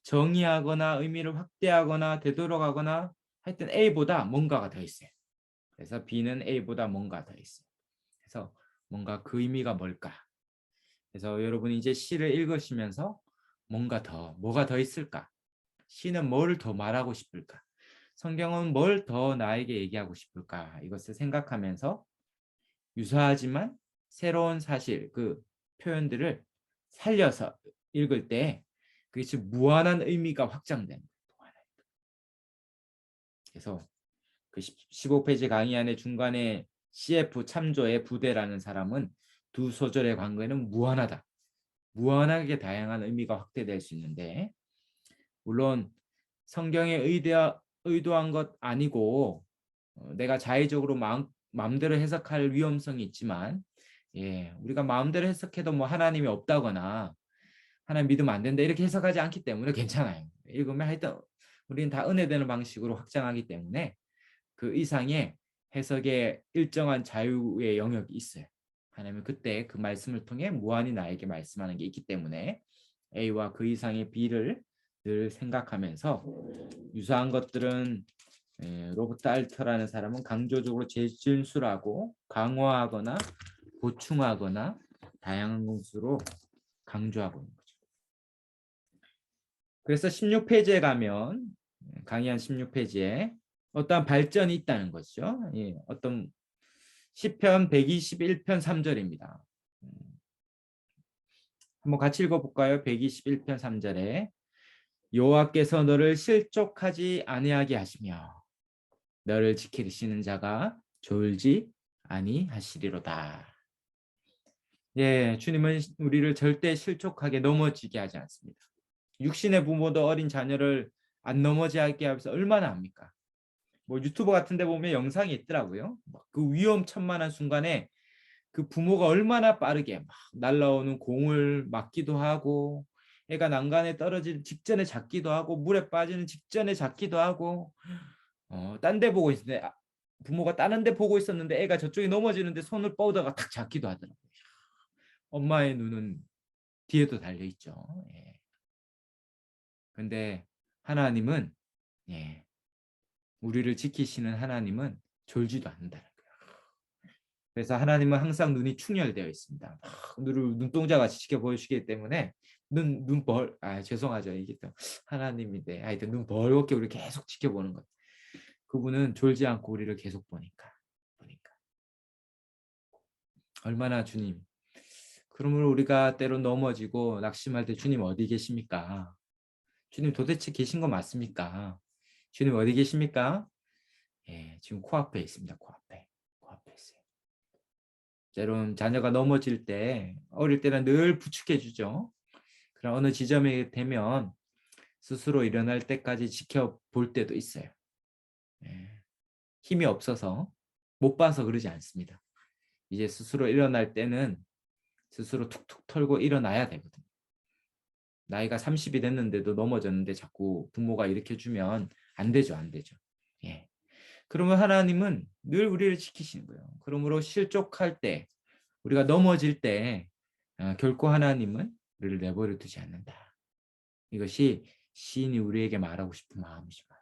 정의하거나 의미를 확대하거나 되돌아가거나 하여튼 A보다 뭔가가 더 있어요. 그래서 B는 A보다 뭔가 더 있어요. 그래서 뭔가 그 의미가 뭘까? 그래서 여러분이 이제 시를 읽으시면서 뭔가 더, 뭐가 더 있을까? 시는 뭘 더 말하고 싶을까? 성경은 뭘 더 나에게 얘기하고 싶을까? 이것을 생각하면서 유사하지만 새로운 사실, 그 표현들을 살려서 읽을 때 그것이 무한한 의미가 확장되는 거예요. 그래서 그 15페이지 강의 안에 중간에 CF 참조의 부대라는 사람은 두 소절의 관계는 무한하다. 무한하게 다양한 의미가 확대될 수 있는데 물론 성경에 의도한 것 아니고 내가 자의적으로 마음대로 해석할 위험성이 있지만 우리가 마음대로 해석해도 뭐 하나님이 없다거나 하나님 믿으면 안 된다 이렇게 해석하지 않기 때문에 괜찮아요. 읽으면 하여튼 우리는 다 은혜되는 방식으로 확장하기 때문에 그 이상의 해석의 일정한 자유의 영역이 있어요. 하나님은 그때 그 말씀을 통해 무한히 나에게 말씀하는 게 있기 때문에 A와 그 이상의 B를 늘 생각하면서 유사한 것들은 로버트 알터라는 사람은 강조적으로 재진술하고 강화하거나 보충하거나 다양한 공수로 강조하고 있는 거죠. 그래서 16페이지에 가면 강의한 16페이지에 어떠한 발전이 있다는 것이죠. 어떤 시편 121편 3절입니다. 한번 같이 읽어볼까요? 121편 3절에 여호와께서 너를 실족하지 아니하게 하시며 너를 지키시는 자가 졸지 아니하시리로다. 주님은 우리를 절대 실족하게 넘어지게 하지 않습니다. 육신의 부모도 어린 자녀를 안 넘어지게 하면서 얼마나 합니까? 뭐 유튜브 같은 데 보면 영상이 있더라고요. 그 위험천만한 순간에 그 부모가 얼마나 빠르게 막 날라오는 공을 막기도 하고 애가 난간에 떨어지는 직전에 잡기도 하고 물에 빠지는 직전에 잡기도 하고 딴 데 보고 있는데 부모가 다른 데 보고 있었는데 애가 저쪽에 넘어지는데 손을 뻗다가 탁 잡기도 하더라고요. 엄마의 눈은 뒤에도 달려 있죠. 예. 근데 하나님은 예, 우리를 지키시는 하나님은 졸지도 않는다는 거예요. 그래서 하나님은 항상 눈이 충혈되어 있습니다. 눈동자 같이 지켜보시기 때문에 죄송하죠. 이게 또 하나님인데 하여튼 눈 벌겋게 우리 계속 지켜보는 거예요. 그분은 졸지 않고 우리를 계속 보니까. 얼마나 주님. 그러므로 우리가 때로 넘어지고 낙심할 때 주님 어디 계십니까? 주님 도대체 계신 거 맞습니까? 주님 어디 계십니까? 예, 지금 코앞에 있습니다. 코앞에 있어요. 때론 자녀가 넘어질 때 어릴 때는 늘 부축해 주죠. 그러나 어느 지점에 되면 스스로 일어날 때까지 지켜볼 때도 있어요. 예, 힘이 없어서 못 봐서 그러지 않습니다. 이제 스스로 일어날 때는 스스로 툭툭 털고 일어나야 되거든요. 나이가 30이 됐는데도 넘어졌는데 자꾸 부모가 일으켜주면 안 되죠. 예. 그러면 하나님은 늘 우리를 지키시는 거예요. 그러므로 실족할 때, 우리가 넘어질 때 결코 하나님은 우리를 내버려 두지 않는다. 이것이 시인이 우리에게 말하고 싶은 마음이지만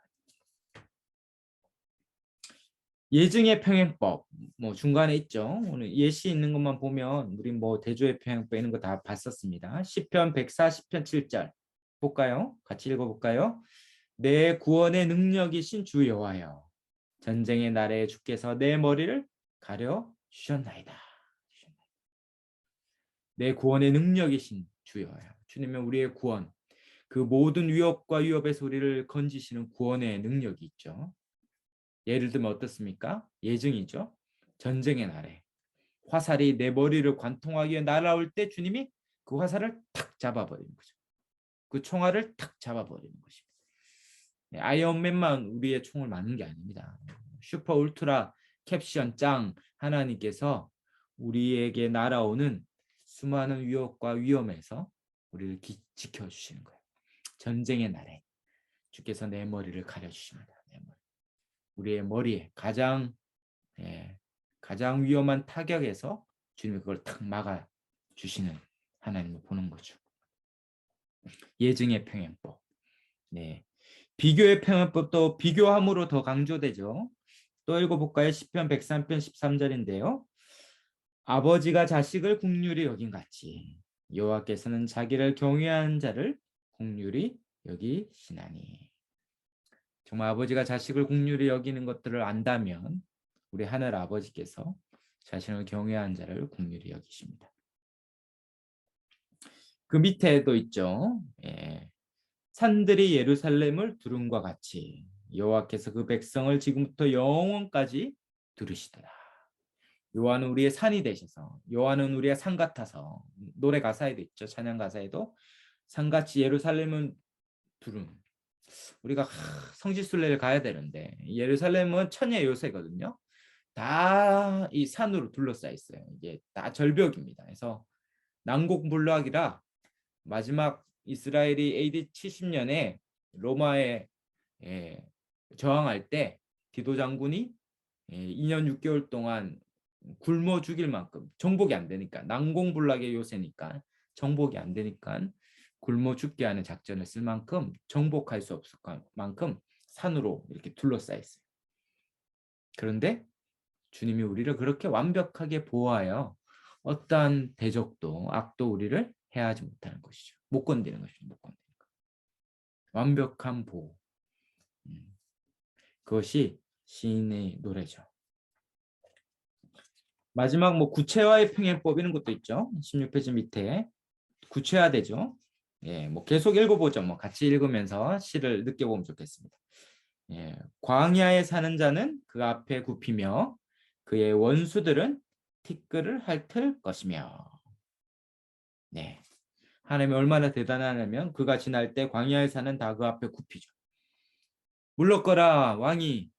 예증의 평행법 뭐 중간에 있죠. 오늘 예시 있는 것만 보면 우리 뭐 대조의 평행법 이런 거 다 봤었습니다. 시편 140편 7절 볼까요? 같이 읽어볼까요? 내 구원의 능력이신 주 여호와여 전쟁의 날에 주께서 내 머리를 가려 주셨나이다. 내 구원의 능력이신 주 여호와여. 주님은 우리의 구원, 그 모든 위협과 위협에서 우리를 건지시는 구원의 능력이 있죠. 예를 들면 어떻습니까? 예증이죠. 전쟁의 날에 화살이 내 머리를 관통하기 위해 날아올 때 주님이 그 화살을 탁 잡아버리는 거죠. 그 총알을 탁 잡아버리는 것입니다. 아이언맨만 우리의 총을 맞는 게 아닙니다. 슈퍼 울트라 캡션 짱 하나님께서 우리에게 날아오는 수많은 위협과 위험에서 우리를 지켜주시는 거예요. 전쟁의 날에 주께서 내 머리를 가려주십니다. 우리의 머리에 가장 위험한 타격에서 주님이 그걸 탁 막아 주시는 하나님을 보는 거죠. 예증의 평행법. 네. 비교의 평행법도 비교함으로 더 강조되죠. 또 읽어볼까요? 시편 103편 13절인데요. 아버지가 자식을 긍휼히 여긴 같이 여호와께서는 자기를 경외하는 자를 긍휼히 여기시나니. 정말 아버지가 자식을 긍휼히 여기는 것들을 안다면 우리 하늘 아버지께서 자신을 경외하는 자를 긍휼히 여기십니다. 그 밑에도 있죠. 예. 산들이 예루살렘을 두름과 같이 여호와께서 그 백성을 지금부터 영원까지 두르시더라. 여호와는 우리의 산이 되셔서 여호와는 우리의 산 같아서 노래 가사에도 있죠. 찬양 가사에도 산같이 예루살렘은 두름. 우리가 성지순례를 가야 되는데 예루살렘은 천의 요새거든요. 다 이 산으로 둘러싸여 있어요. 이게 다 절벽입니다. 그래서 난공불락이라 마지막 이스라엘이 AD 70년에 로마에 저항할 때 디도 장군이 2년 6개월 동안 굶어 죽일 만큼 정복이 안 되니까 난공불락의 요새니까 정복이 안 되니까 굶어 죽게 하는 작전을 쓸 만큼 정복할 수 없을 만큼 산으로 이렇게 둘러싸여 있어요. 그런데 주님이 우리를 그렇게 완벽하게 보호하여 어떠한 대적도 악도 우리를 해하지 못하는 것이죠. 못 건드리는 것이죠. 못 건드리는 것. 완벽한 보호. 그것이 시인의 노래죠. 마지막 뭐 구체화의 평행법 이런 것도 있죠. 16페이지 밑에 구체화되죠. 예, 뭐 계속 읽어보죠. 뭐 같이 읽으면서 시를 느껴보면 좋겠습니다. 예, 광야에 사는 자는 그 앞에 굽히며 그의 원수들은 티끌을 핥을 것이며. 네, 하나님이 얼마나 대단하냐면 그가 지날 때 광야에 사는 다 그 앞에 굽히죠. 물러거라 왕이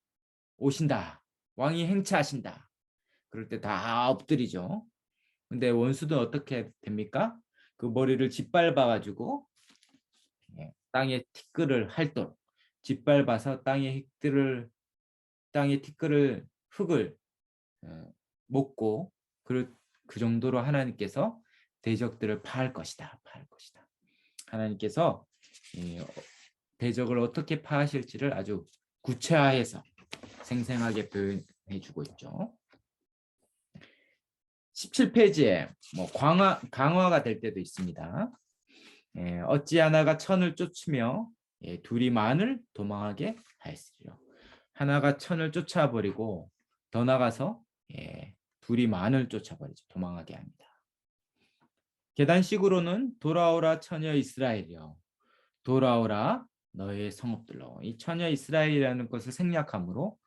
오신다. 왕이 행차하신다. 그럴 때 다 엎드리죠. 근데 원수는 어떻게 됩니까? 그 머리를 짓밟아 가지고 땅에 티끌을 핥도록 짓밟아서 땅에 티끌을 흙을 먹고 그 정도로 하나님께서 대적들을 파할 것이다. 파할 것이다. 하나님께서 대적을 어떻게 파하실지를 아주 구체화해서 생생하게 표현해 주고 있죠. 17페이지에 뭐 강화가 될 때도 있습니다. 어찌 하나가 천을 쫓으며 둘이 만을 도망하게 하였으리요. 하나가 천을 쫓아버리고 더 나가서 둘이 만을 쫓아버리죠. 도망하게 합니다. 계단식으로는 돌아오라 처녀 이스라엘이여 돌아오라 너의 성읍들로. 이 처녀 이스라엘이라는 것을 생략함으로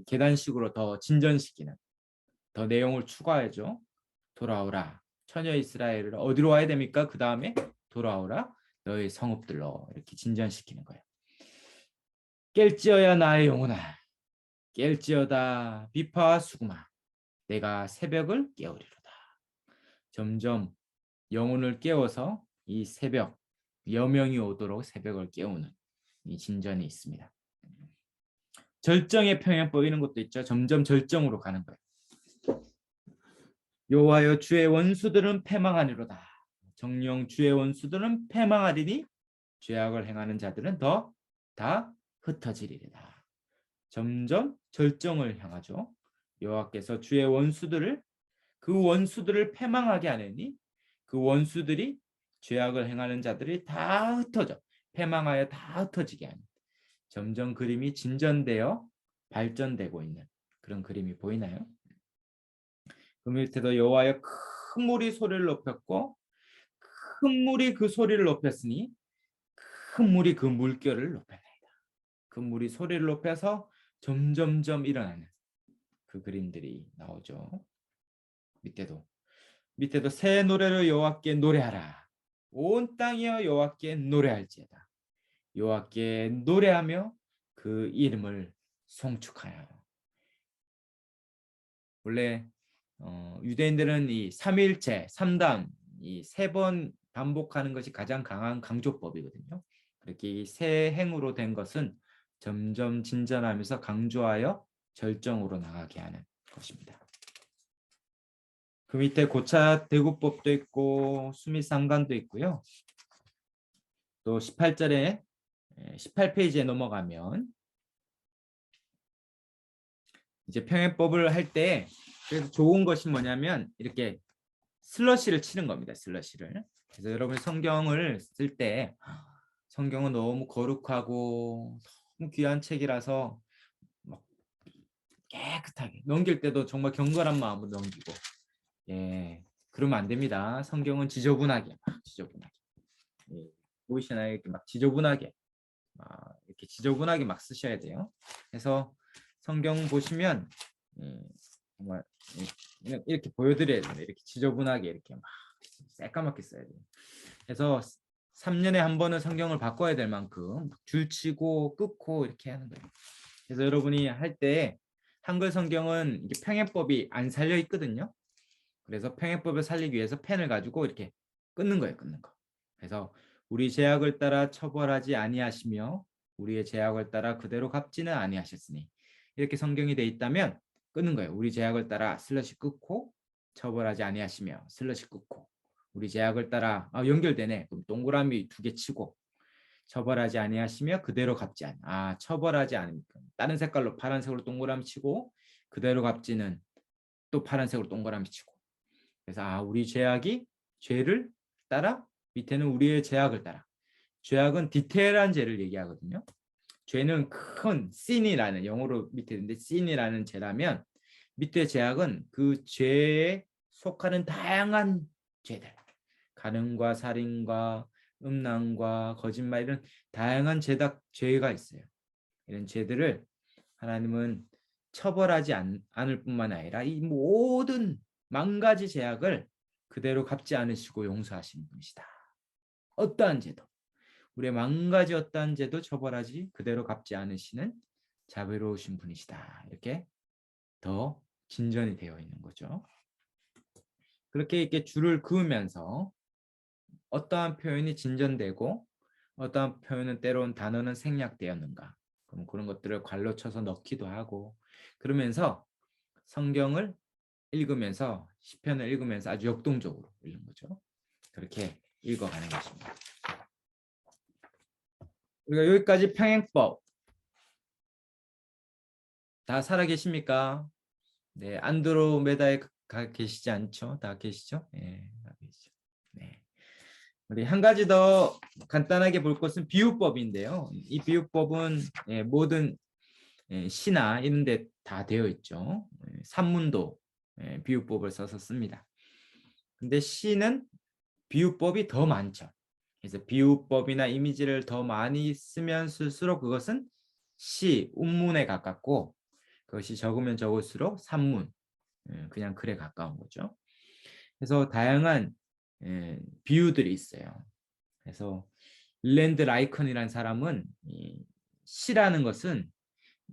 계단식으로 더 진전시키는 더 내용을 추가하죠. 돌아오라 처녀 이스라엘을 어디로 와야 됩니까? 그 다음에 돌아오라 너의 성읍들로 이렇게 진전시키는 거예요. 깰지어야 나의 영혼아 깰지어다 비파와 수구마 내가 새벽을 깨우리로다. 점점 영혼을 깨워서 이 새벽 여명이 오도록 새벽을 깨우는 이 진전이 있습니다. 절정의 평행법 이런 것도 있죠. 점점 절정으로 가는 거예요. 여호와여 주의 원수들은 패망하리로다. 정령 주의 원수들은 패망하리니 죄악을 행하는 자들은 다 흩어지리로다. 점점 절정을 향하죠. 여호와께서 주의 원수들을 패망하게 하느니 그 원수들이 죄악을 행하는 자들이 다 흩어져 패망하여 다 흩어지게 하는 점점 그림이 진전되어 발전되고 있는 그런 그림이 보이나요? 그 밑에도 여호와여 큰 물이 소리를 높였고 큰 물이 그 소리를 높였으니 큰 물이 그 물결을 높였나이다. 그 물이 소리를 높여서 점점점 일어나는 그 그림들이 나오죠. 밑에도 새 노래를 여호와께 노래하라. 온 땅이여 여호와께 노래할지어다. 여호와께 노래하며 그 이름을 송축하여. 원래 유대인들은 이 삼위일체, 3단 이 세 번 반복하는 것이 가장 강한 강조법이거든요. 그렇게 이 세 행으로 된 것은 점점 진전하면서 강조하여 절정으로 나가게 하는 것입니다. 그 밑에 고차 대구법도 있고 수미상관도 있고요. 또 18페이지에 넘어가면 이제 평행법을 할 때 그래서 좋은 것이 뭐냐면 이렇게 슬러시를 치는 겁니다. 슬러시를. 그래서 여러분 성경을 쓸 때 성경은 너무 거룩하고 너무 귀한 책이라서 막 깨끗하게 넘길 때도 정말 경건한 마음으로 넘기고 그러면 안 됩니다. 성경은 지저분하게 보이시나요? 이렇게 막 지저분하게 막 쓰셔야 돼요. 그래서 성경 보시면 정말 이렇게 보여드려야 돼요. 이렇게 지저분하게 이렇게 막 새까맣게 써야 돼요. 그래서 3년에 한 번은 성경을 바꿔야 될 만큼 줄치고 끊고 이렇게 하는 거예요. 그래서 여러분이 할 때 한글 성경은 이게 평행법이 안 살려 있거든요. 그래서 평행법을 살리기 위해서 펜을 가지고 이렇게 끊는 거예요. 끊는 거. 그래서 우리 제약을 따라 처벌하지 아니하시며 우리의 제약을 따라 그대로 갚지는 아니하셨으니 이렇게 성경이 돼 있다면 끊는 거예요. 우리 제약을 따라 슬러시 끊고 처벌하지 아니하시며 슬러시 끊고 우리 제약을 따라 연결되네. 그럼 동그라미 2개 치고 처벌하지 아니하시며 그대로 갚지 않아. 처벌하지 않으니까 다른 색깔로 파란색으로 동그라미 치고 그대로 갚지는 또 파란색으로 동그라미 치고 그래서 우리 죄악이 죄를 따라 밑에는 우리의 죄악을 따라 죄악은 디테일한 죄를 얘기하거든요. 죄는 큰 sin이라는 영어로 밑에 있는데 sin이라는 죄라면 밑에 죄악은 그 죄에 속하는 다양한 죄들 간음과 살인과 음란과 거짓말 이런 다양한 죄가 있어요. 이런 죄들을 하나님은 처벌하지 않을 뿐만 아니라 이 모든 만 가지 죄악을 그대로 갚지 않으시고 용서하시는 분이시다. 어떠한 죄도 우리의 만 가지 어떠한 죄도 처벌하지 그대로 갚지 않으시는 자비로우신 분이시다. 이렇게 더 진전이 되어 있는 거죠. 그렇게 이렇게 줄을 그으면서 어떠한 표현이 진전되고 어떠한 표현은 때로는 단어는 생략되었는가. 그럼 그런 것들을 괄로 쳐서 넣기도 하고 그러면서 성경을 읽으면서 시편을 읽으면서 아주 역동적으로 읽는 거죠. 그렇게 읽어가는 것입니다. 우리가 여기까지 평행법 다 살아계십니까? 네, 안드로메다에 가 계시지 않죠? 다 계시죠? 네, 다 계시죠. 네. 우리 한 가지 더 간단하게 볼 것은 비유법인데요. 이 비유법은 모든 시나 이런 데 다 되어 있죠. 산문도 비유법을 써서 씁니다. 근데 시는 비유법이 더 많죠. 그래서 비유법이나 이미지를 더 많이 쓰면 쓸수록 그것은 시, 운문에 가깝고 그것이 적으면 적을수록 산문, 그냥 글에 가까운 거죠. 그래서 다양한 비유들이 있어요. 그래서 릴랜드 라이컨이라는 사람은 이 시라는 것은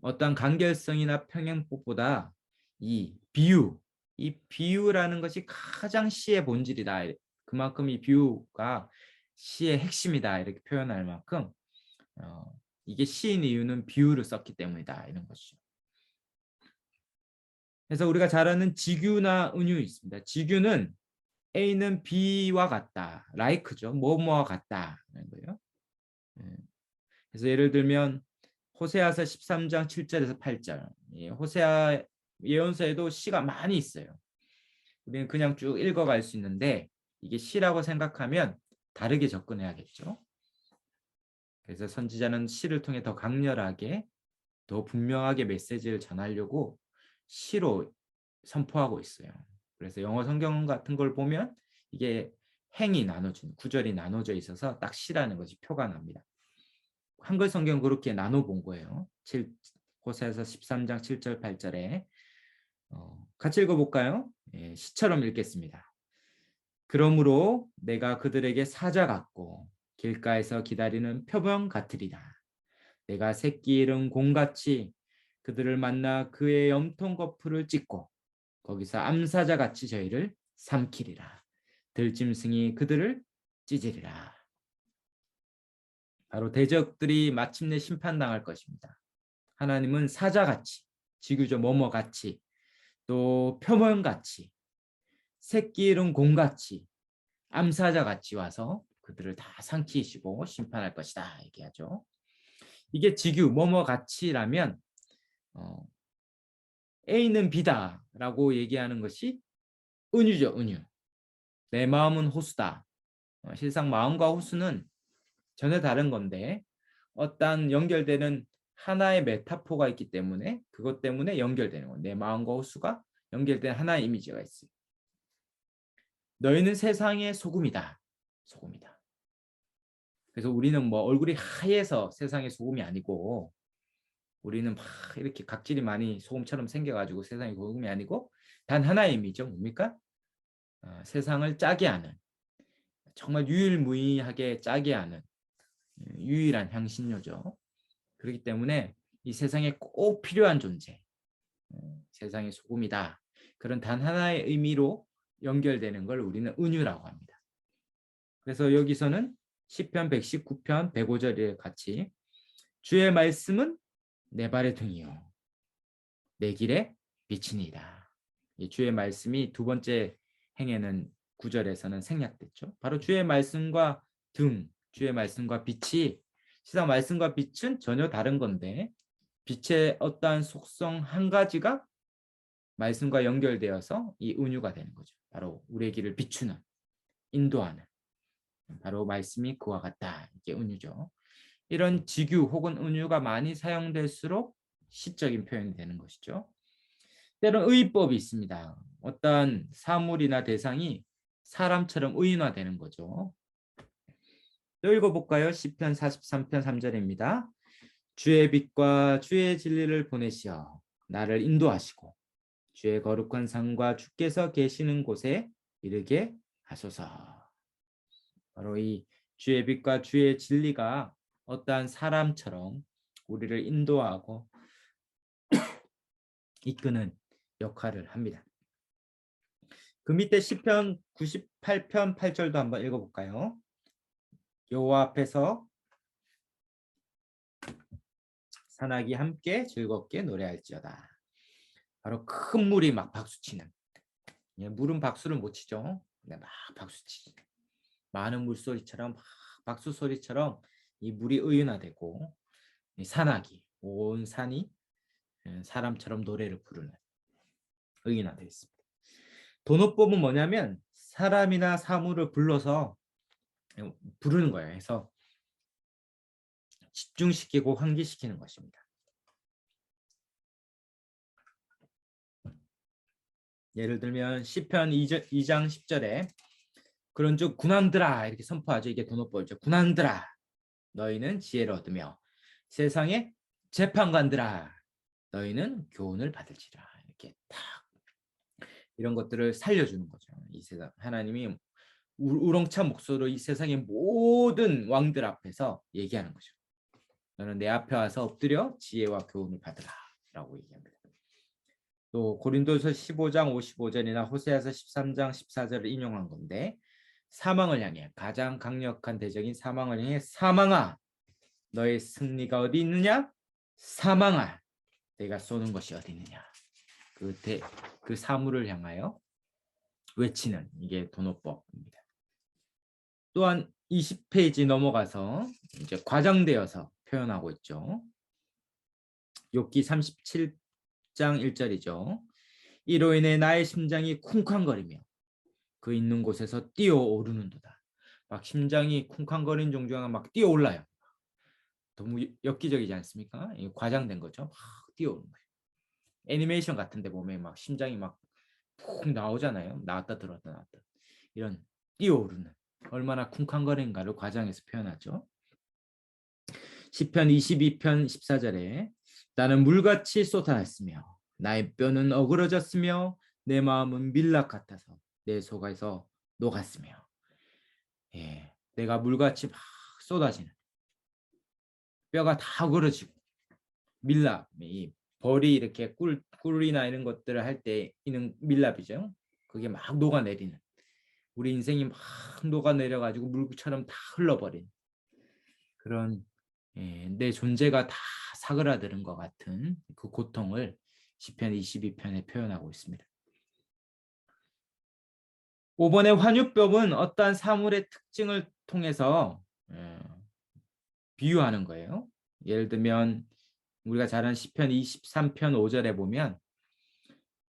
어떤 간결성이나 평행법보다 이 비유라는 것이 가장 시의 본질이다. 그만큼 이 비유가 시의 핵심이다. 이렇게 표현할 만큼 이게 시인 이유는 비유를 썼기 때문이다. 이런 것이죠. 그래서 우리가 잘 아는 직유나 은유 있습니다. 직유는 A는 B와 같다. like죠. 뭐뭐와 같다. 라는 거예요. 그래서 예를 들면 호세아서 13장 7절에서 8절. 호세아 예언서에도 시가 많이 있어요. 우리는 그냥 쭉 읽어갈 수 있는데 이게 시라고 생각하면 다르게 접근해야겠죠. 그래서 선지자는 시를 통해 더 강렬하게 더 분명하게 메시지를 전하려고 시로 선포하고 있어요. 그래서 영어 성경 같은 걸 보면 이게 행이 나눠진 구절이 나눠져 있어서 딱 시라는 것이 표가 납니다. 한글 성경 그렇게 나눠 본 거예요. 호세아서 13장 7절 8절에 같이 읽어볼까요? 시처럼 읽겠습니다. 그러므로 내가 그들에게 사자 같고 길가에서 기다리는 표범 같으리라. 내가 새끼 잃은 곰같이 그들을 만나 그의 염통 거풀을 찢고 거기서 암사자 같이 저희를 삼키리라. 들짐승이 그들을 찢으리라. 바로 대적들이 마침내 심판당할 것입니다. 하나님은 사자같이, 지구죠 뭐뭐같이, 또 표범같이, 새끼 잃은 곰같이, 암사자같이 와서 그들을 다 삼키시고 심판할 것이다 얘기하죠. 이게 지규 뭐뭐같이라면 A는 B다라고 얘기하는 것이 은유죠. 은유. 내 마음은 호수다. 실상 마음과 호수는 전혀 다른 건데 어떤 연결되는 하나의 메타포가 있기 때문에 그것 때문에 연결되는 거예요. 내 마음과 호수가 연결된 하나의 이미지가 있어요. 너희는 세상의 소금이다. 소금이다. 그래서 우리는 뭐 얼굴이 하얘서 세상의 소금이 아니고 우리는 막 이렇게 각질이 많이 소금처럼 생겨가지고 세상의 소금이 아니고 단 하나의 의미죠. 뭡니까? 세상을 짜게 하는 정말 유일무이하게 짜게 하는 유일한 향신료죠. 그렇기 때문에 이 세상에 꼭 필요한 존재, 세상의 소금이다. 그런 단 하나의 의미로 연결되는 걸 우리는 은유라고 합니다. 그래서 여기서는 시편 119편 105절에 같이 주의 말씀은 내 발의 등이요 내 길에 비치니이다. 주의 말씀이 두 번째 행에는 9절에서는 생략됐죠. 바로 주의 말씀과 등, 주의 말씀과 빛이 세상 말씀과 빛은 전혀 다른 건데 빛의 어떠한 속성 한 가지가 말씀과 연결되어서 이 은유가 되는 거죠. 바로 우리의 길을 비추는, 인도하는 바로 말씀이 그와 같다. 이게 은유죠. 이런 직유 혹은 은유가 많이 사용될수록 시적인 표현이 되는 것이죠. 때로는 의법이 있습니다. 어떤 사물이나 대상이 사람처럼 의인화되는 거죠. 또 읽어볼까요? 시편 43편 3절입니다. 주의 빛과 주의 진리를 보내시어 나를 인도하시고 주의 거룩한 산과 주께서 계시는 곳에 이르게 하소서. 바로 이 주의 빛과 주의 진리가 어떠한 사람처럼 우리를 인도하고 이끄는 역할을 합니다. 그 밑에 시편 98편 8절도 한번 읽어볼까요? 여호와 앞에서 산악이 함께 즐겁게 노래할지어다. 바로 큰 물이 막 박수치는. 물은 박수를 못 치죠. 근데 막 박수치지. 많은 물소리처럼 막 박수 소리처럼 이 물이 의연하되고 이 산악이 온 산이 사람처럼 노래를 부르는 의연하되어 있습니다. 도노법은 뭐냐면 사람이나 사물을 불러서 부르는 거예요. 그래서 집중시키고 환기시키는 것입니다. 예를 들면 시편 2장 10절에 그런즉 군왕들아 이렇게 선포하죠. 이게 도노법이죠. 군왕들아 너희는 지혜를 얻으며 세상의 재판관들아 너희는 교훈을 받을지라. 이렇게 딱 이런 것들을 살려주는 거죠. 이 세상 하나님이 우렁찬 목소리로 이 세상의 모든 왕들 앞에서 얘기하는 거죠. 너는 내 앞에 와서 엎드려 지혜와 교훈을 받으라 라고 얘기합니다. 또 고린도서 15장 55절이나 호세아서 13장 14절을 인용한 건데 사망을 향해 가장 강력한 대적인 사망을 향해 사망아 너의 승리가 어디 있느냐? 사망아 내가 쏘는 것이 어디 있느냐? 그 사물을 향하여 외치는 이게 도노법입니다. 또한 20페이지 넘어가서 이제 과장되어서 표현하고 있죠. 욥기 37장 1절이죠. 이로 인해 나의 심장이 쿵쾅거리며 그 있는 곳에서 뛰어오르는도다. 막 심장이 쿵쾅거리는 종류가 막 뛰어올라요. 너무 엽기적이지 않습니까? 과장된 거죠. 막 뛰어오는 거예요. 애니메이션 같은데 보면 막 심장이 막 푹 나오잖아요. 나왔다 들어왔다 나왔다. 이런 뛰어오르는 얼마나 쿵쾅거리는가를 과장해서 표현하죠. 시편 22편 14절에 나는 물같이 쏟아냈으며 나의 뼈는 어그러졌으며 내 마음은 밀랍 같아서 내 속에서 녹았으며 내가 물같이 막 쏟아지는 뼈가 다 어그러지고 밀랍 이 벌이 이렇게 꿀이나 이런 것들을 할 때 있는 밀랍이죠. 그게 막 녹아내리는 우리 인생이 막 녹아내려가지고 물처럼 다 흘러버린 그런 내 존재가 다 사그라드는 것 같은 그 고통을 시편 22편에 표현하고 있습니다. 5번의 환유법은 어떠한 사물의 특징을 통해서 비유하는 거예요. 예를 들면 우리가 잘 아는 시편 23편 5절에 보면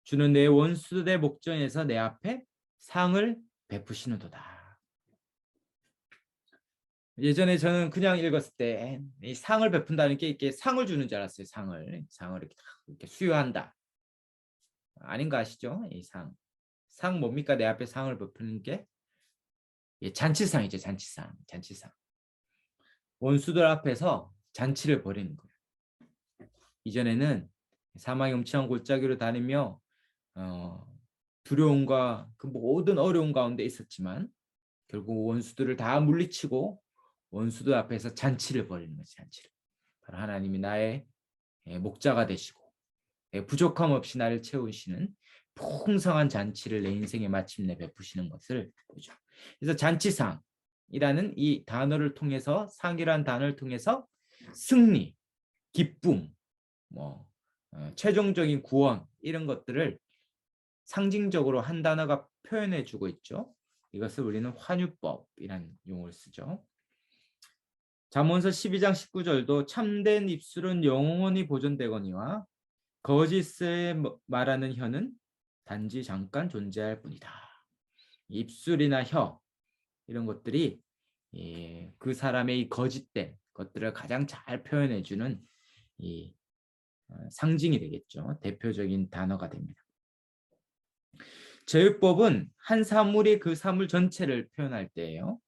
주는 내 원수들의 목전에서 내 앞에 상을 베푸시는도다. 예전에 저는 그냥 읽었을 때 이 상을 베푼다는 게 이렇게 상을 주는 줄 알았어요. 상을 이렇게 수여한다. 아닌 거 아시죠? 이 상 뭡니까? 내 앞에 상을 베푸는 게 잔치상이죠. 잔치상. 원수들 앞에서 잔치를 벌이는 거예요. 이전에는 사망의 음침한 골짜기로 다니며 두려움과 그 모든 어려움 가운데 있었지만 결국 원수들을 다 물리치고 원수들 앞에서 잔치를 벌이는 거지. 잔치를. 바로 하나님이 나의 목자가 되시고 부족함 없이 나를 채우시는 풍성한 잔치를 내 인생에 마침내 베푸시는 것을 보죠. 그래서 잔치상이라는 이 단어를 통해서 상이라는 단어를 통해서 승리, 기쁨, 최종적인 구원 이런 것들을 상징적으로 한 단어가 표현해 주고 있죠. 이것을 우리는 환유법이라는 용어를 쓰죠. 잠언서 12장 19절도 참된 입술은 영원히 보존되거니와 거짓을 말하는 혀는 단지 잠깐 존재할 뿐이다. 입술이나 혀 이런 것들이 그 사람의 이 거짓된 것들을 가장 잘 표현해 주는 이 상징이 되겠죠. 대표적인 단어가 됩니다. 제휴법은 한 사물이 그 사물 전체를 표현할 때예요.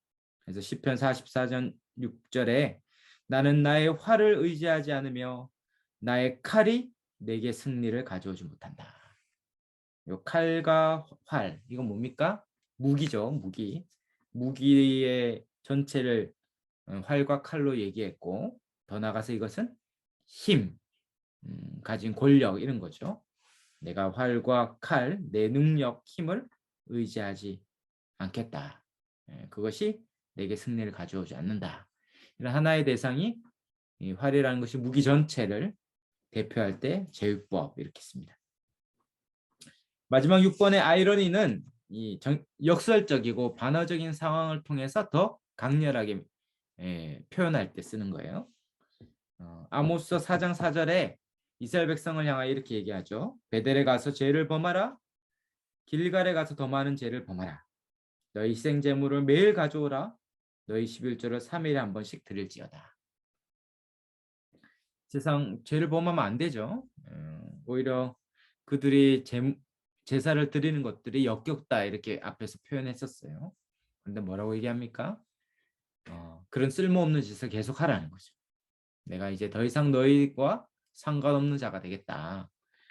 그래서 시편 44장 6절에 나는 나의 활을 의지하지 않으며 나의 칼이 내게 승리를 가져오지 못한다. 이 칼과 활 이건 뭡니까? 무기죠. 무기의 전체를 활과 칼로 얘기했고 더 나아가서 이것은 힘, 가진 권력 이런 거죠. 내가 활과 칼, 내 능력, 힘을 의지하지 않겠다. 그것이 내게 승리를 가져오지 않는다. 이런 하나의 대상이 이 활이라는 것이 무기 전체를 대표할 때 제육법 이렇게 씁니다. 마지막 6번의 아이러니는 이 역설적이고 반어적인 상황을 통해서 더 강렬하게 표현할 때 쓰는 거예요. 아모스 4장 4절에 이스라엘 백성을 향하여 이렇게 얘기하죠. 베델에 가서 죄를 범하라. 길갈에 가서 더 많은 죄를 범하라. 너희 희생 제물을 매일 가져오라. 너희 11조를 3일에 한 번씩 드릴지어다. 세상 죄를 범하면 안 되죠. 오히려 그들이 제사를 드리는 것들이 역겹다 이렇게 앞에서 표현했었어요. 그런데 뭐라고 얘기합니까? 그런 쓸모없는 짓을 계속 하라는 거죠. 내가 이제 더 이상 너희와 상관없는 자가 되겠다.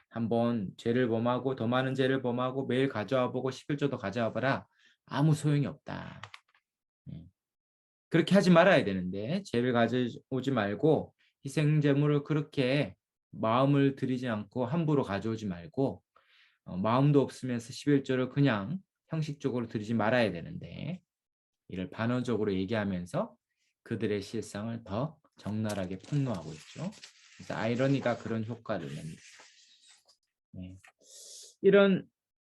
한번 죄를 범하고 더 많은 죄를 범하고 매일 가져와 보고 11조도 가져와 봐라. 아무 소용이 없다. 그렇게 하지 말아야 되는데 죄를 가져오지 말고 희생 제물을 그렇게 마음을 들이지 않고 함부로 가져오지 말고 마음도 없으면서 11조를 그냥 형식적으로 드리지 말아야 되는데 이를 반어적으로 얘기하면서 그들의 실상을 더 적나라하게 폭로하고 있죠. 그래서 아이러니가 그런 효과를 냅니다. 이런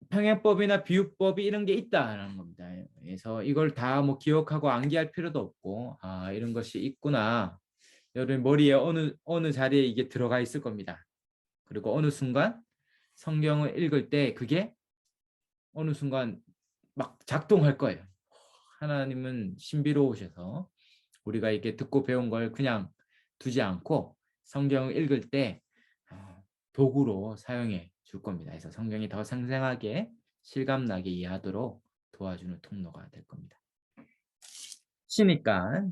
평행법이나 비유법이 이런 게 있다는 겁니다. 그래서 이걸 다 뭐 기억하고 암기할 필요도 없고 이런 것이 있구나. 여러분 머리에 어느 자리에 이게 들어가 있을 겁니다. 그리고 어느 순간 성경을 읽을 때 그게 어느 순간 막 작동할 거예요. 하나님은 신비로우셔서 우리가 이렇게 듣고 배운 걸 그냥 두지 않고 성경을 읽을 때 도구로 사용해 줄 겁니다. 그래서 성경이 더 생생하게 실감나게 이해하도록 도와주는 통로가 될 겁니다. 시니까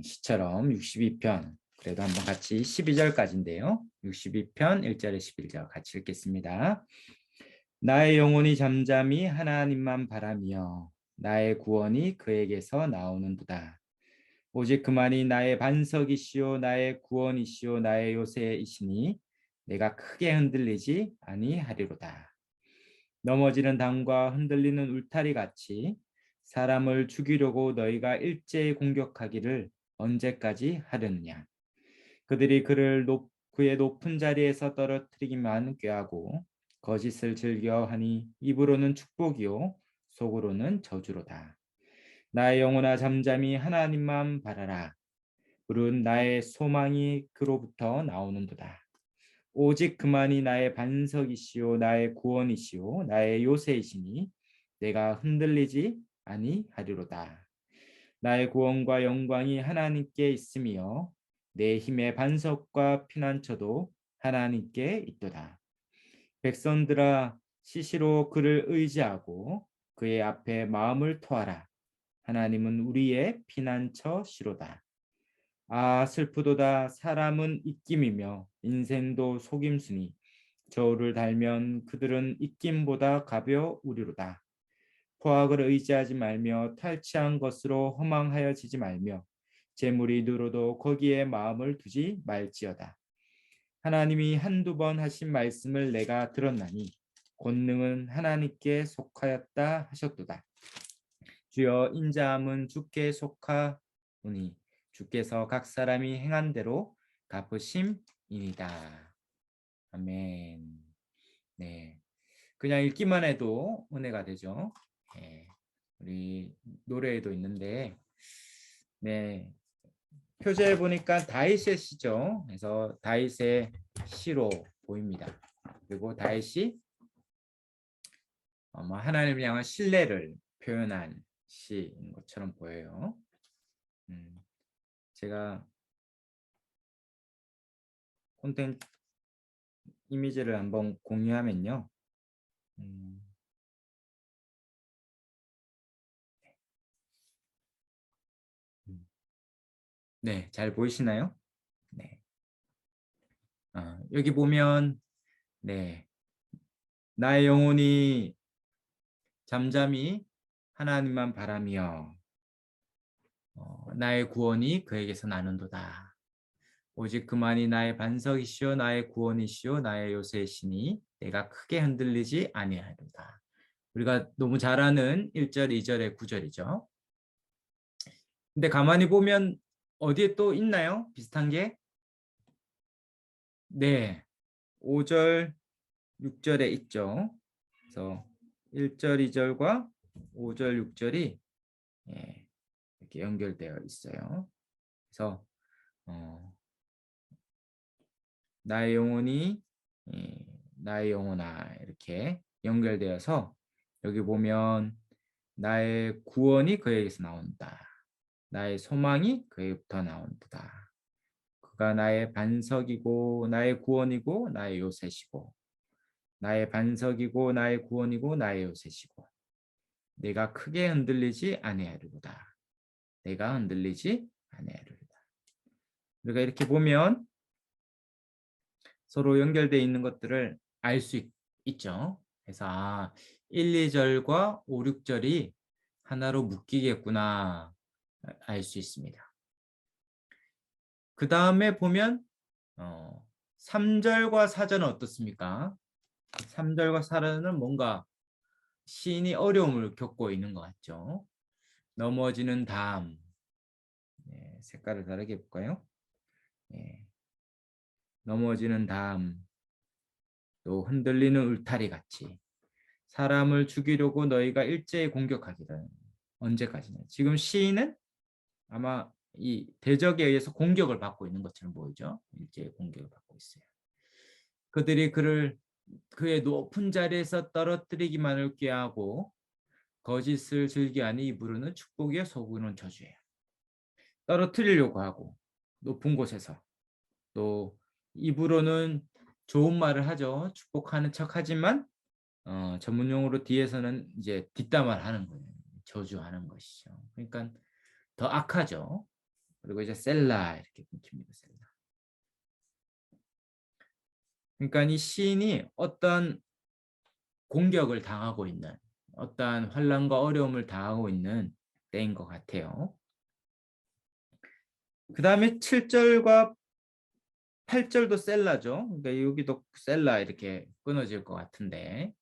시처럼 62편 그래도 한번 같이 12절까지인데요. 62편 1절에 11절 같이 읽겠습니다. 나의 영혼이 잠잠히 하나님만 바라며 나의 구원이 그에게서 나오는도다. 오직 그만이 나의 반석이시오 나의 구원이시오 나의 요새이시니 내가 크게 흔들리지 아니하리로다. 넘어지는 담과 흔들리는 울타리 같이 사람을 죽이려고 너희가 일제히 공격하기를 언제까지 하려느냐. 그들이 그의 높은 자리에서 떨어뜨리기만 꾀하고 거짓을 즐겨하니 입으로는 축복이요 속으로는 저주로다. 나의 영혼아 잠잠히 하나님만 바라라. 물은 나의 소망이 그로부터 나오는도다. 오직 그만이 나의 반석이시오 나의 구원이시오 나의 요새이시니 내가 흔들리지 아니하리로다. 나의 구원과 영광이 하나님께 있으며 내 힘의 반석과 피난처도 하나님께 있도다. 백성들아 시시로 그를 의지하고 그의 앞에 마음을 토하라. 하나님은 우리의 피난처시로다. 슬프도다. 사람은 입김이며 인생도 속임수니 저울을 달면 그들은 입김보다 가벼우리로다. 포악을 의지하지 말며 탈취한 것으로 허망하여지지 말며 재물이 늘어도 거기에 마음을 두지 말지어다. 하나님이 한두 번 하신 말씀을 내가 들었나니 권능은 하나님께 속하였다 하셨도다. 주여 인자함은 주께 속하오니 주께서 각 사람이 행한 대로 갚으심이니이다. 아멘. 네, 그냥 읽기만 해도 은혜가 되죠. 우리 노래에도 있는데, 네, 표제에 보니까 다윗의 시죠. 그래서 다윗의 시로 보입니다. 그리고 다윗이 하나님을 향한 신뢰를 표현한 시인 것처럼 보여요. 제가 콘텐츠 이미지를 한번 공유하면요. 네, 잘 보이시나요? 네. 여기 보면 네, 나의 영혼이 잠잠히 하나님만 바라며 나의 구원이 그에게서 나는도다. 오직 그만이 나의 반석이시오 나의 구원이시오 나의 요새이시니 내가 크게 흔들리지 아니하리로다. 우리가 너무 잘 아는 1절, 2절의 9절이죠. 근데 가만히 보면 어디에 또 있나요? 비슷한 게? 네. 5절, 6절에 있죠. 그래서 1절, 2절과 5절, 6절이 예, 이렇게 연결되어 있어요. 그래서 나의 영혼이 나의 영혼아 이렇게 연결되어서 여기 보면 나의 구원이 그에게서 나온다. 나의 소망이 그에게부터 나온다. 그가 나의 반석이고 나의 구원이고 나의 요새시고 나의 반석이고 나의 구원이고 나의 요새시고 내가 크게 흔들리지 아니하리로다. 내가 흔들리지 아니하리로다. 우리가 이렇게 보면 서로 연결되어 있는 것들을 알 수 있죠. 그래서 1, 2절과 5, 6절이 하나로 묶이겠구나 알 수 있습니다. 그 다음에 보면 3절과 4절은 어떻습니까? 3절과 4절은 뭔가 시인이 어려움을 겪고 있는 것 같죠. 넘어지는 담. 네, 색깔을 다르게 해볼까요? 네, 넘어지는 담. 또 흔들리는 울타리 같이 사람을 죽이려고 너희가 일제히 공격하기를 언제까지나. 지금 시인은 아마 이 대적에 의해서 공격을 받고 있는 것처럼 보이죠. 일제히 공격을 받고 있어요. 그들이 그를 그의 높은 자리에서 떨어뜨리기만을 꾀하고 거짓을 즐겨하니 입으로는 축복이요 속으로는 저주예요. 떨어뜨리려고 하고 높은 곳에서 또 입으로는 좋은 말을 하죠. 축복하는 척하지만 전문용어로 뒤에서는 이제 뒷담화를 하는 거예요. 저주하는 것이죠. 그러니까 더 악하죠. 그리고 이제 셀라 이렇게 끊깁니다. 셀라. 그러니까 이 시인이 어떤 공격을 당하고 있는 어떠한 환난과 어려움을 당하고 있는 때인 것 같아요. 그 다음에 7절과 8절도 셀라죠. 그러니까 여기도 셀라 이렇게 끊어질 것 같은데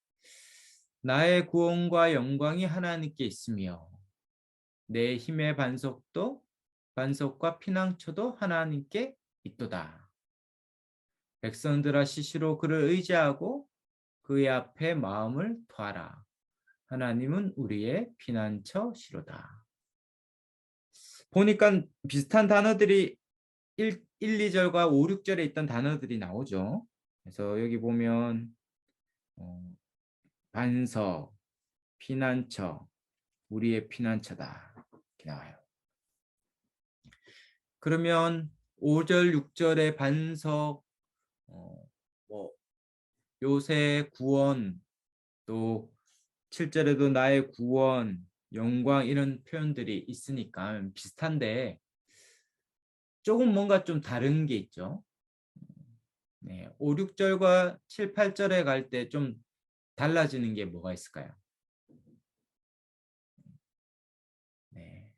나의 구원과 영광이 하나님께 있으며 내 힘의 반석과 피난처도 하나님께 있도다. 백성들아 시시로 그를 의지하고 그의 앞에 마음을 토하라. 하나님은 우리의 피난처시로다. 보니까 비슷한 단어들이 1, 2절과 5, 6절에 있던 단어들이 나오죠. 그래서 여기 보면 반석, 피난처, 우리의 피난처다 이렇게 나와요. 그러면 5절, 6절의 반석, 뭐 요새 구원, 또 7절에도 나의 구원, 영광 이런 표현들이 있으니까 비슷한데 조금 뭔가 좀 다른 게 있죠. 네, 5, 6절과 7, 8절에 갈 때 좀 달라지는 게 뭐가 있을까요? 네.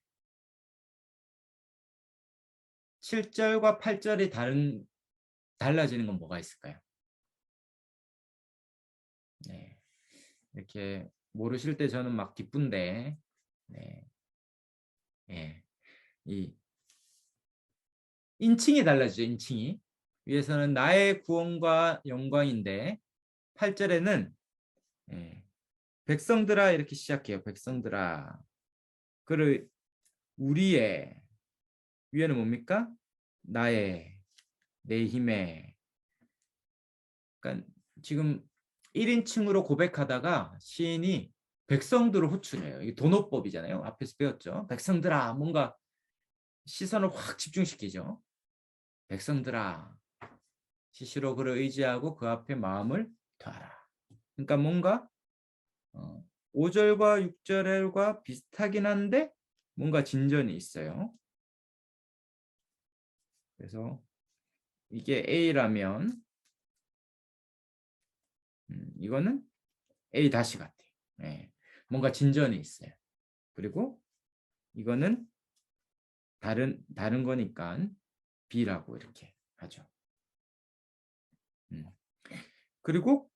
7절과 8절이 달라지는 건 뭐가 있을까요? 네. 이렇게 모르실 때 저는 막 기쁜데, 네. 네. 이 인칭이 달라지죠, 인칭이. 위에서는 나의 구원과 영광인데, 8절에는 백성들아 이렇게 시작해요. 백성들아. 그를 우리의 위에는 뭡니까? 나의 내 힘의. 그러니까 지금 1인칭으로 고백하다가 시인이 백성들을 호출해요. 이게 도노법이잖아요. 앞에서 배웠죠. 백성들아 뭔가 시선을 확 집중시키죠. 백성들아 시시로 그를 의지하고 그 앞에 마음을 두어라. 그러니까 뭔가 5절과 6절과 비슷하긴 한데 뭔가 진전이 있어요. 그래서 이게 A라면 이거는 A 다시 같아. 네. 뭔가 진전이 있어요. 그리고 이거는 다른 거니까 B라고 이렇게 하죠. 그리고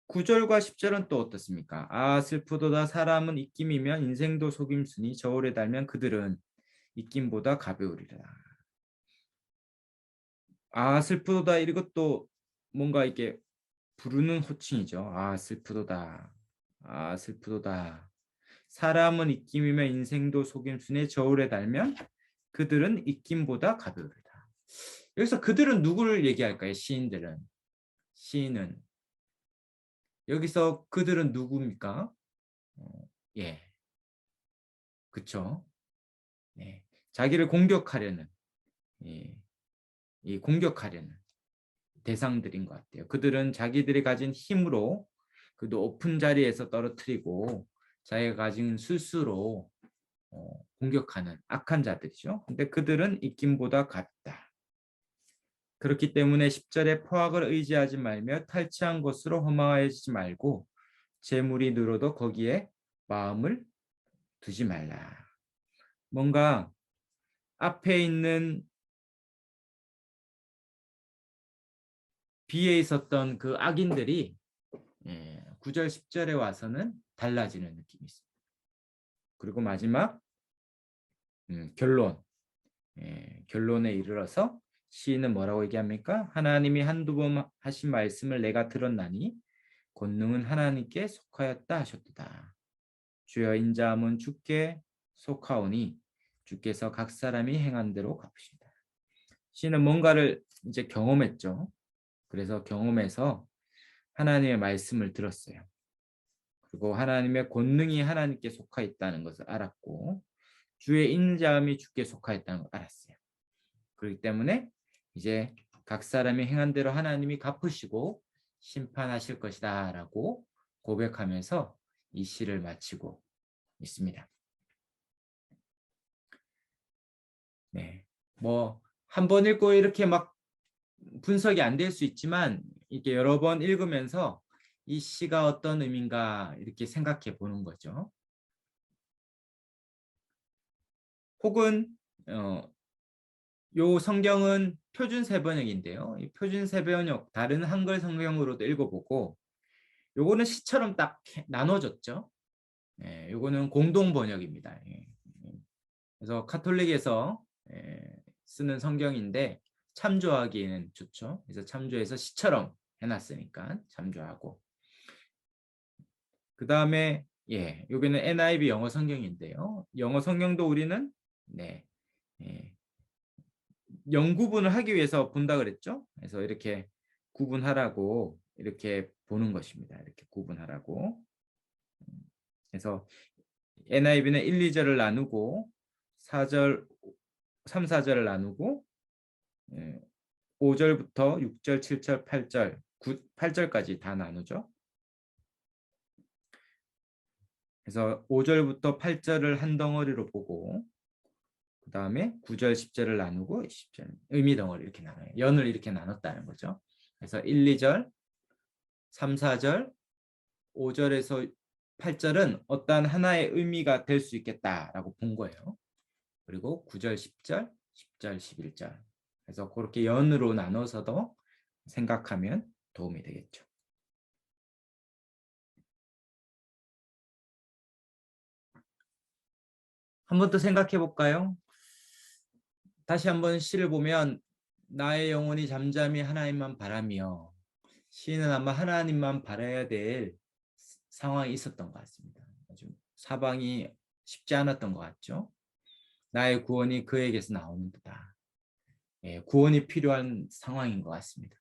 9절과 10절은 또 어떻습니까? 아 슬프도다 사람은 입김이면 인생도 속임수니 저울에 달면 그들은 입김보다 가벼우리라. 아 슬프도다 이것도 뭔가 이렇게 부르는 호칭이죠. 아, 슬프도다. 아, 슬프도다. 사람은 입김이며 인생도 속임수에 저울에 달면 그들은 입김보다 가벼우리다. 여기서 그들은 누구를 얘기할까요? 시인들은. 시인은. 여기서 그들은 누구입니까? 예, 그쵸. 예, 자기를 공격하려는, 예, 이 공격하려는 대상들인 것 같아요. 그들은 자기들이 가진 힘으로 그 높은 자리에서 떨어뜨리고 자기가 가진 술수로 공격하는 악한 자들이죠. 근데 그들은 입김보다 같다. 그렇기 때문에 10절에 포악을 의지하지 말며 탈취한 것으로 허망하여지지 말고 재물이 늘어도 거기에 마음을 두지 말라. 뭔가 앞에 있는 비에 있었던 그 악인들이 9절, 10절에 와서는 달라지는 느낌이 있습니다. 그리고 마지막 결론, 결론에 이르러서 시인은 뭐라고 얘기합니까? 하나님이 한두 번 하신 말씀을 내가 들었나니 권능은 하나님께 속하였다 하셨도다. 주여 인자함은 주께 속하오니 주께서 각 사람이 행한 대로 갚으신다. 시인은 뭔가를 이제 경험했죠. 그래서 경험해서 하나님의 말씀을 들었어요. 그리고 하나님의 권능이 하나님께 속하 있다는 것을 알았고 주의 인자함이 주께 속하 있다는 걸 알았어요. 그렇기 때문에 이제 각 사람이 행한 대로 하나님이 갚으시고 심판하실 것이다 라고 고백하면서 이 시를 마치고 있습니다. 네, 뭐 한 번 읽고 이렇게 막 분석이 안 될 수 있지만 이렇게 여러 번 읽으면서 이 시가 어떤 의미인가 이렇게 생각해 보는 거죠. 혹은 요 성경은 표준 세번역인데요. 이 표준 세번역 다른 한글 성경으로도 읽어보고 요거는 시처럼 딱 나눠졌죠. 요거는 공동 번역입니다. 그래서 카톨릭에서 쓰는 성경인데 참조하기에는 좋죠. 그래서 참조해서 시처럼 해놨으니까 참조하고 그 다음에 여기는 NIV 영어 성경인데요. 영어 성경도 우리는 영구분을 하기 위해서 본다 그랬죠. 그래서 이렇게 구분하라고 이렇게 보는 것입니다. 이렇게 구분하라고. 그래서 NIV는 1, 2절을 나누고 4절, 3, 4절을 나누고 5절부터 6절, 7절, 8절, 8절까지 다 나누죠. 그래서 5절부터 8절을 한 덩어리로 보고 그 다음에 9절, 10절을 나누고 10절 의미 덩어리 이렇게 나눠요. 연을 이렇게 나눴다는 거죠. 그래서 1, 2절, 3, 4절, 5절에서 8절은 어떠한 하나의 의미가 될 수 있겠다라고 본 거예요. 그리고 9절, 10절, 10절, 11절. 그래서 그렇게 연으로 나눠서도 생각하면 도움이 되겠죠. 한 번 더 생각해 볼까요? 다시 한번 시를 보면 나의 영혼이 잠잠히 하나님만 바라며 시인은 아마 하나님만 바라야 될 상황이 있었던 것 같습니다. 사방이 쉽지 않았던 것 같죠. 나의 구원이 그에게서 나오는 듯다. 구원이 필요한 상황인 것 같습니다.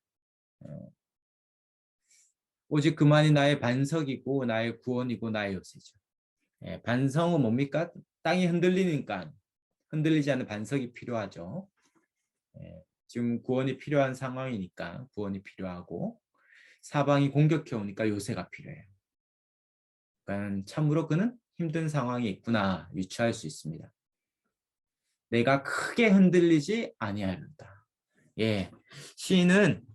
오직 그만이 나의 반석이고 나의 구원이고 나의 요새죠. 반성은 뭡니까? 땅이 흔들리니까 흔들리지 않는 반석이 필요하죠. 지금 구원이 필요한 상황이니까 구원이 필요하고 사방이 공격해 오니까 요새가 필요해요. 그러니까 참으로 그는 힘든 상황이 있구나 유추할 수 있습니다. 내가 크게 흔들리지 아니하리로다. 시인은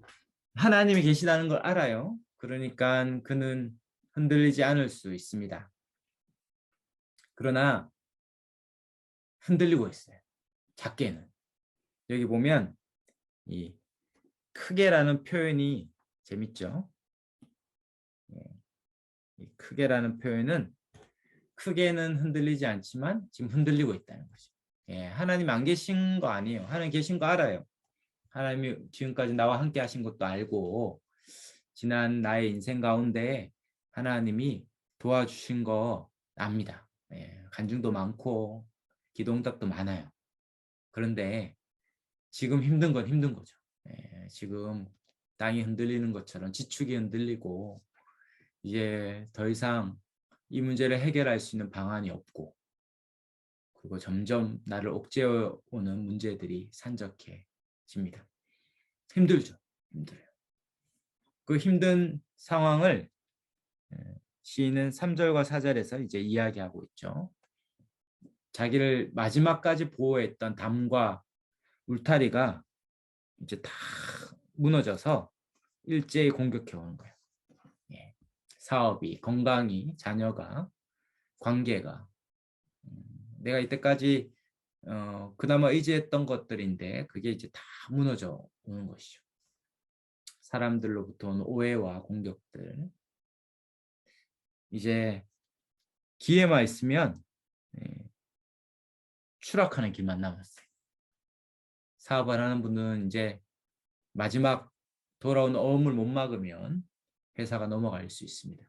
하나님이 계시다는 걸 알아요. 그러니까 그는 흔들리지 않을 수 있습니다. 그러나 흔들리고 있어요. 작게는. 여기 보면 이 크게라는 표현이 재밌죠. 이 크게라는 표현은 크게는 흔들리지 않지만 지금 흔들리고 있다는 거죠. 하나님 안 계신 거 아니에요. 하나님 계신 거 알아요. 하나님이 지금까지 나와 함께 하신 것도 알고 지난 나의 인생 가운데 하나님이 도와주신 거 압니다. 간증도 많고 기도응답도 많아요. 그런데 지금 힘든 건 힘든 거죠. 지금 땅이 흔들리는 것처럼 지축이 흔들리고 이제 더 이상 이 문제를 해결할 수 있는 방안이 없고, 그리고 점점 나를 옥죄어오는 문제들이 산적해집니다. 힘들죠. 힘들어요. 그 힘든 상황을 시인은 3절과 4절에서 이제 이야기하고 있죠. 자기를 마지막까지 보호했던 담과 울타리가 이제 다 무너져서 일제히 공격해 오는 거예요. 사업이, 건강이, 자녀가, 관계가, 내가 이때까지 그나마 의지했던 것들인데 그게 이제 다 무너져 오는 것이죠. 사람들로부터 온 오해와 공격들. 이제 기회만 있으면 추락하는 길만 남았어요. 사업을 하는 분은 이제 마지막 돌아온 어음을 못 막으면 회사가 넘어갈 수 있습니다.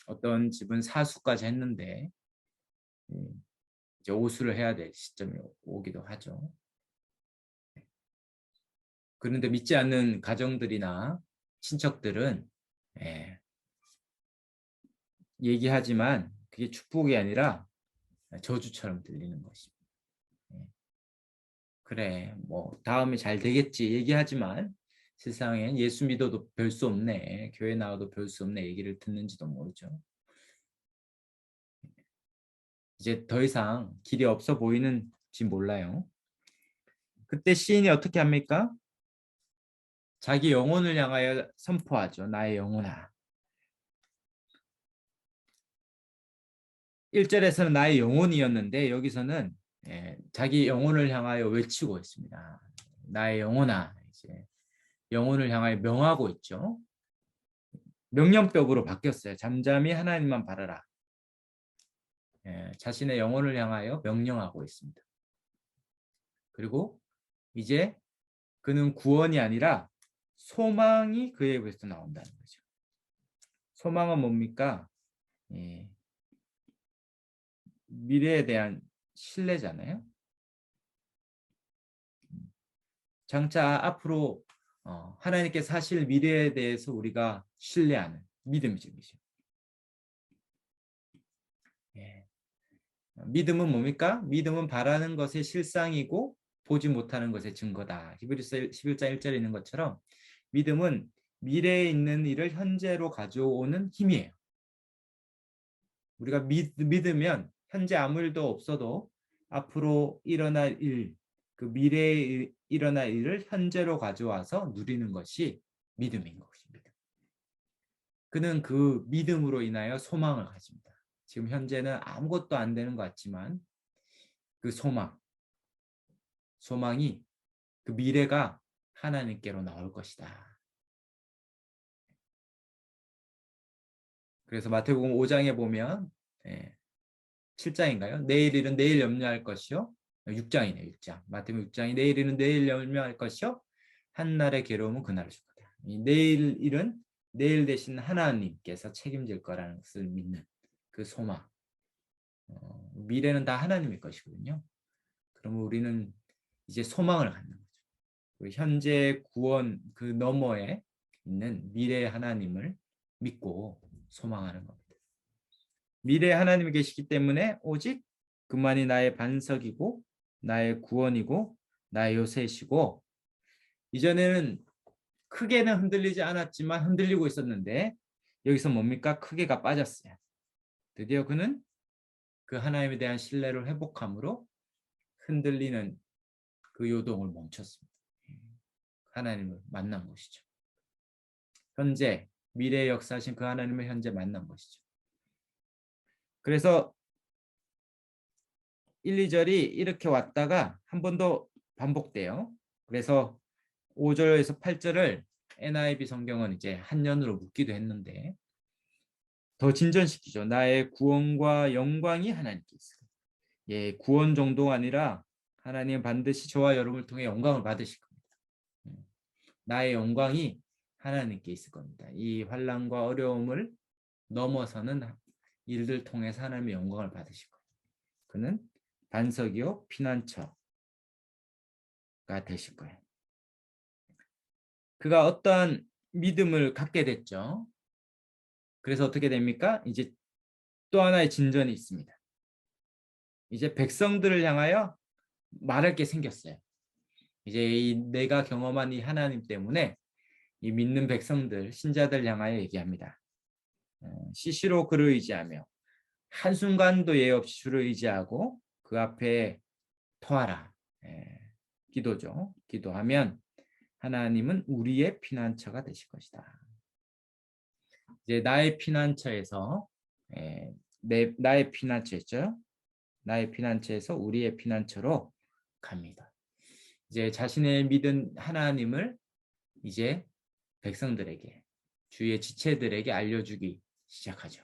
어떤 집은 사수까지 했는데 이제 오수를 해야 될 시점이 오기도 하죠. 그런데 믿지 않는 가정들이나 친척들은 얘기하지만 그게 축복이 아니라 저주처럼 들리는 것입니다. 그래, 뭐 다음에 잘 되겠지 얘기하지만 세상엔 예수 믿어도 별 수 없네, 교회 나와도 별 수 없네 얘기를 듣는지도 모르죠. 이제 더 이상 길이 없어 보이는지 몰라요. 그때 시인이 어떻게 합니까? 자기 영혼을 향하여 선포하죠. 나의 영혼아. 1절에서는 나의 영혼이었는데 여기서는 자기 영혼을 향하여 외치고 있습니다. 나의 영혼아. 이제 영혼을 향하여 명하고 있죠. 명령법으로 바뀌었어요. 잠잠히 하나님만 바라라. 자신의 영혼을 향하여 명령하고 있습니다. 그리고 이제 그는 구원이 아니라 소망이 그의 입에서 나온다는 거죠. 소망은 뭡니까? 미래에 대한 신뢰잖아요. 장차 앞으로 하나님께서 하실 미래에 대해서 우리가 신뢰하는 믿음이죠. 믿음은 뭡니까? 믿음은 바라는 것의 실상이고 보지 못하는 것의 증거다. 히브리서 11장 1절에 있는 것처럼 믿음은 미래에 있는 일을 현재로 가져오는 힘이에요. 우리가 믿으면 현재 아무 일도 없어도 앞으로 일어날 일, 그 미래에 일어날 일을 현재로 가져와서 누리는 것이 믿음인 것입니다. 그는 그 믿음으로 인하여 소망을 가집니다. 지금 현재는 아무것도 안 되는 것 같지만 그 소망이 그 미래가 하나님께로 나올 것이다. 그래서 마태복음 5장에 보면 7장인가요? 내일 일은 내일 염려할 것이요. 6장이네요. 6장. 마태복음 6장이 내일 일은 내일 염려할 것이요. 한날의 괴로움은 그날을 줄 거다. 이 내일 일은 내일 대신 하나님께서 책임질 거라는 것을 믿는 그 소망. 미래는 다 하나님의 것이거든요. 그러면 우리는 이제 소망을 갖는 거죠. 현재 구원 그 너머에 있는 미래의 하나님을 믿고 소망하는 겁니다. 미래에 하나님이 계시기 때문에 오직 그만이 나의 반석이고 나의 구원이고 나의 요새시고, 이전에는 크게는 흔들리지 않았지만 흔들리고 있었는데 여기서 뭡니까? 크게가 빠졌어요. 드디어 그는 그 하나님에 대한 신뢰를 회복함으로 흔들리는 그 요동을 멈췄습니다. 하나님을 만난 것이죠. 현재 미래의 역사하신 그 하나님을 현재 만난 것이죠. 그래서 1, 2절이 이렇게 왔다가 한 번 더 반복돼요. 그래서 5절에서 8절을 NIV 성경은 이제 한 년으로 묶기도 했는데 더 진전시키죠. 나의 구원과 영광이 하나님께 있습니다. 구원 정도가 아니라 하나님 반드시 저와 여러분을 통해 영광을 받으실 겁니다. 나의 영광이 하나님께 있을 겁니다. 이 환난과 어려움을 넘어서는 일들 통해서 하나님의 영광을 받으실 거예요. 그는 반석이요 피난처가 되실 거예요. 그가 어떠한 믿음을 갖게 됐죠. 그래서 어떻게 됩니까? 이제 또 하나의 진전이 있습니다. 이제 백성들을 향하여 말할 게 생겼어요. 이제 내가 경험한 이 하나님 때문에 이 믿는 백성들, 신자들 향하여 얘기합니다. 시시로 그를 의지하며 한순간도 예외 없이 주를 의지하고 그 앞에 토하라. 기도죠. 기도하면 하나님은 우리의 피난처가 되실 것이다. 이제 나의 피난처에서 나의 피난처였죠. 나의 피난처에서 우리의 피난처로 갑니다. 이제 자신의 믿은 하나님을 이제 백성들에게 주의 지체들에게 알려주기 시작하죠.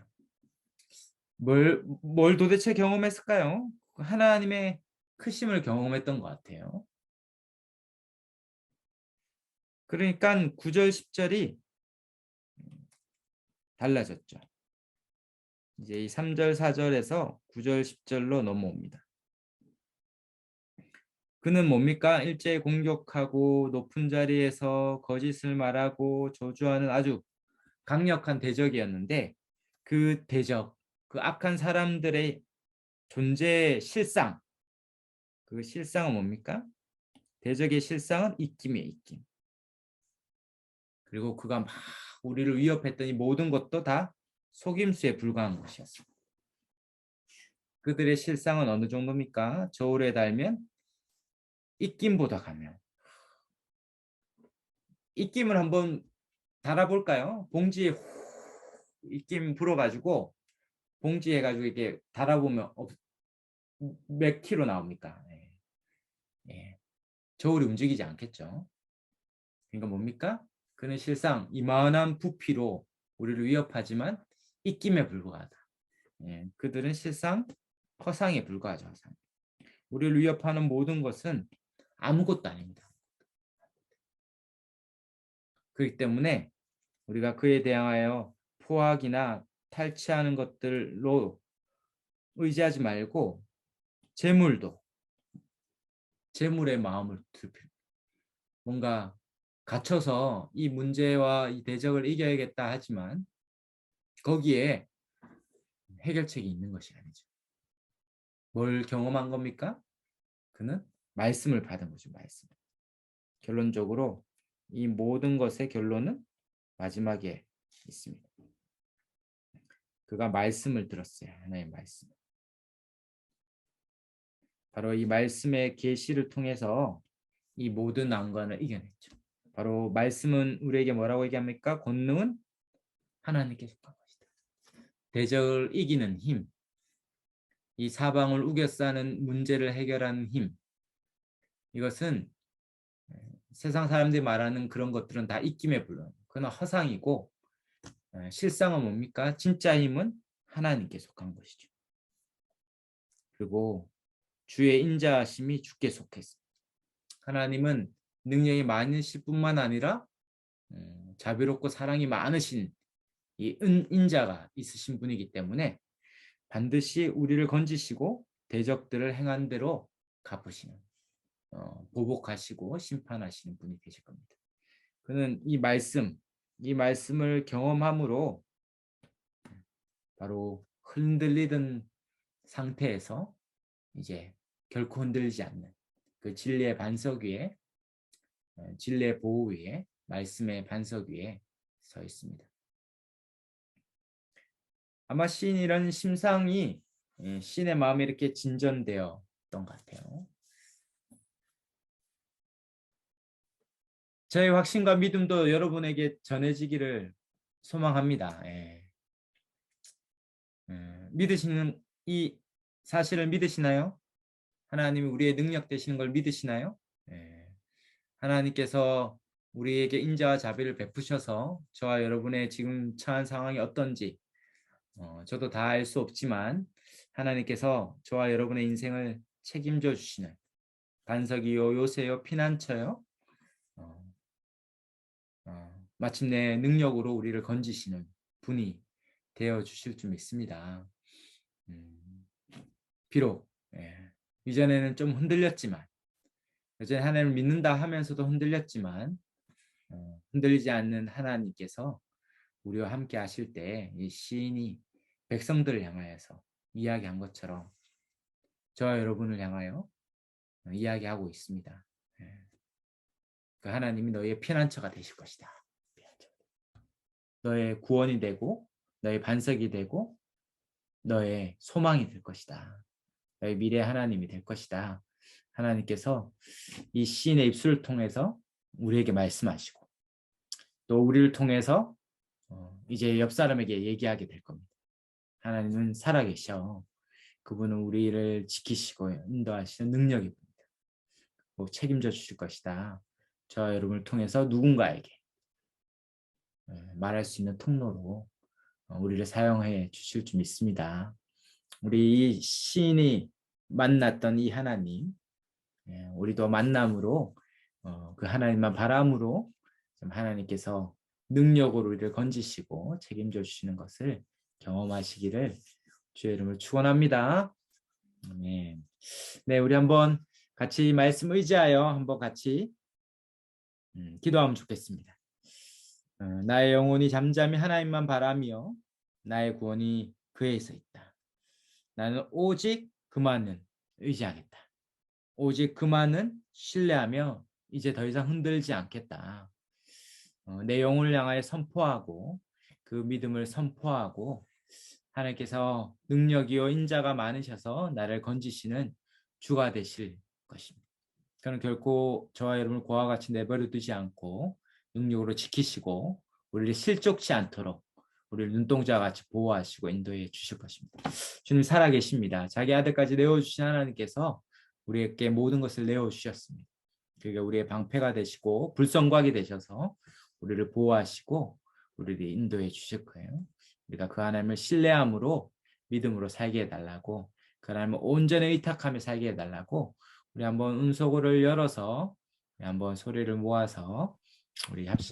뭘 도대체 경험했을까요? 하나님의 크심을 경험했던 것 같아요. 그러니까 9절 10절이 달라졌죠. 이제 이 3절 4절에서 9절 10절로 넘어옵니다. 그는 뭡니까? 일제히 공격하고 높은 자리에서 거짓을 말하고 저주하는 아주 강력한 대적이었는데 그 대적, 그 악한 사람들의 존재의 실상, 그 실상은 뭡니까? 대적의 실상은 입김이에요, 입김. 그리고 그가 막 우리를 위협했더니 모든 것도 다 속임수에 불과한 것이었습니다. 그들의 실상은 어느 정도입니까? 저울에 달면 입김보다 가면. 입김을 한번 달아볼까요? 봉지에 입김 불어가지고 봉지 해가지고 이렇게 달아보면 몇 킬로 나옵니까? 예. 저울이 움직이지 않겠죠. 그러니까 뭡니까? 그는 실상 이만한 부피로 우리를 위협하지만 입김에 불과하다. 그들은 실상 허상에 불과하죠. 허상. 우리를 위협하는 모든 것은 아무것도 아닙니다. 그렇기 때문에 우리가 그에 대하여 포악이나 탈취하는 것들로 의지하지 말고 재물의 마음을 들필. 뭔가 갇혀서 이 문제와 이 대적을 이겨야겠다 하지만 거기에 해결책이 있는 것이 아니죠. 뭘 경험한 겁니까? 그는 말씀을 받은 거죠. 말씀. 결론적으로 이 모든 것의 결론은 마지막에 있습니다. 그가 말씀을 들었어요. 하나님의 말씀. 바로 이 말씀의 계시를 통해서 이 모든 난관을 이겨냈죠. 바로 말씀은 우리에게 뭐라고 얘기합니까? 권능은 하나님께 속한 것이다. 대적을 이기는 힘, 이 사방을 우겨싸는 문제를 해결하는 힘, 이것은 세상 사람들이 말하는 그런 것들은 다 입김에 불러요. 그건 허상이고 실상은 뭡니까? 진짜 힘은 하나님께 속한 것이죠. 그리고 주의 인자하심이 주께 속했습니다. 하나님은 능력이 많으실 뿐만 아니라 자비롭고 사랑이 많으신 이 인자가 있으신 분이기 때문에 반드시 우리를 건지시고 대적들을 행한 대로 갚으시는 보복하시고 심판하시는 분이 되실 겁니다. 그는 이 말씀을 경험함으로 바로 흔들리던 상태에서 이제 결코 흔들리지 않는 그 진리의 반석 위에 진리의 보호 위에 말씀의 반석 위에 서 있습니다. 아마 시인이라는 심상이 시인의 마음에 이렇게 진전되었던 것 같아요. 저의 확신과 믿음도 여러분에게 전해지기를 소망합니다. 믿으시는 이 사실을 믿으시나요? 하나님이 우리의 능력 되시는 걸 믿으시나요? 하나님께서 우리에게 인자와 자비를 베푸셔서 저와 여러분의 지금 처한 상황이 어떤지 저도 다 알 수 없지만 하나님께서 저와 여러분의 인생을 책임져 주시는 반석이요 요새요 피난처요 마침내 능력으로 우리를 건지시는 분이 되어 주실 줄 믿습니다. 비록 이전에는 좀 흔들렸지만, 여전히 하나님을 믿는다 하면서도 흔들렸지만, 흔들리지 않는 하나님께서 우리와 함께 하실 때 이 시인이 백성들을 향하여서 이야기한 것처럼 저와 여러분을 향하여 이야기하고 있습니다. 그 하나님이 너희의 피난처가 되실 것이다. 너의 구원이 되고 너의 반석이 되고 너의 소망이 될 것이다. 너의 미래 하나님이 될 것이다. 하나님께서 이 시인의 입술을 통해서 우리에게 말씀하시고 또 우리를 통해서 이제 옆 사람에게 얘기하게 될 겁니다. 하나님은 살아계셔. 그분은 우리를 지키시고 인도하시는 능력이 봅니다. 책임져 주실 것이다. 저 여러분을 통해서 누군가에게 말할 수 있는 통로로 우리를 사용해 주실 줄 믿습니다. 우리 이 시인이 만났던 이 하나님, 우리도 만남으로 그 하나님만 바람으로 하나님께서 능력으로 우리를 건지시고 책임져 주시는 것을 경험하시기를 주의 이름으로 축원합니다. 아멘. 네, 우리 한번 같이 말씀 의지하여 한번 같이 기도하면 좋겠습니다. 나의 영혼이 잠잠히 하나님만 바라며 나의 구원이 그에서 있다. 나는 오직 그만은 의지하겠다. 오직 그만은 신뢰하며 이제 더 이상 흔들지 않겠다. 내 영혼을 향하여 선포하고 그 믿음을 선포하고 하나님께서 능력이요 인자가 많으셔서 나를 건지시는 주가 되실 것입니다. 저는 결코 저와 여러분을 고와 같이 내버려 두지 않고 능력으로 지키시고 우리를 실족치 않도록 우리를 눈동자와 같이 보호하시고 인도해 주실 것입니다. 주님 살아계십니다. 자기 아들까지 내어주신 하나님께서 우리에게 모든 것을 내어주셨습니다. 그게 우리의 방패가 되시고 불성곽이 되셔서 우리를 보호하시고 우리를 인도해 주실 거예요. 우리가 그 하나님을 신뢰함으로 믿음으로 살게 해달라고, 그 하나님을 온전히 의탁하며 살게 해달라고, 우리 한번 은소고를 열어서 우리 한번 소리를 모아서 우리 합심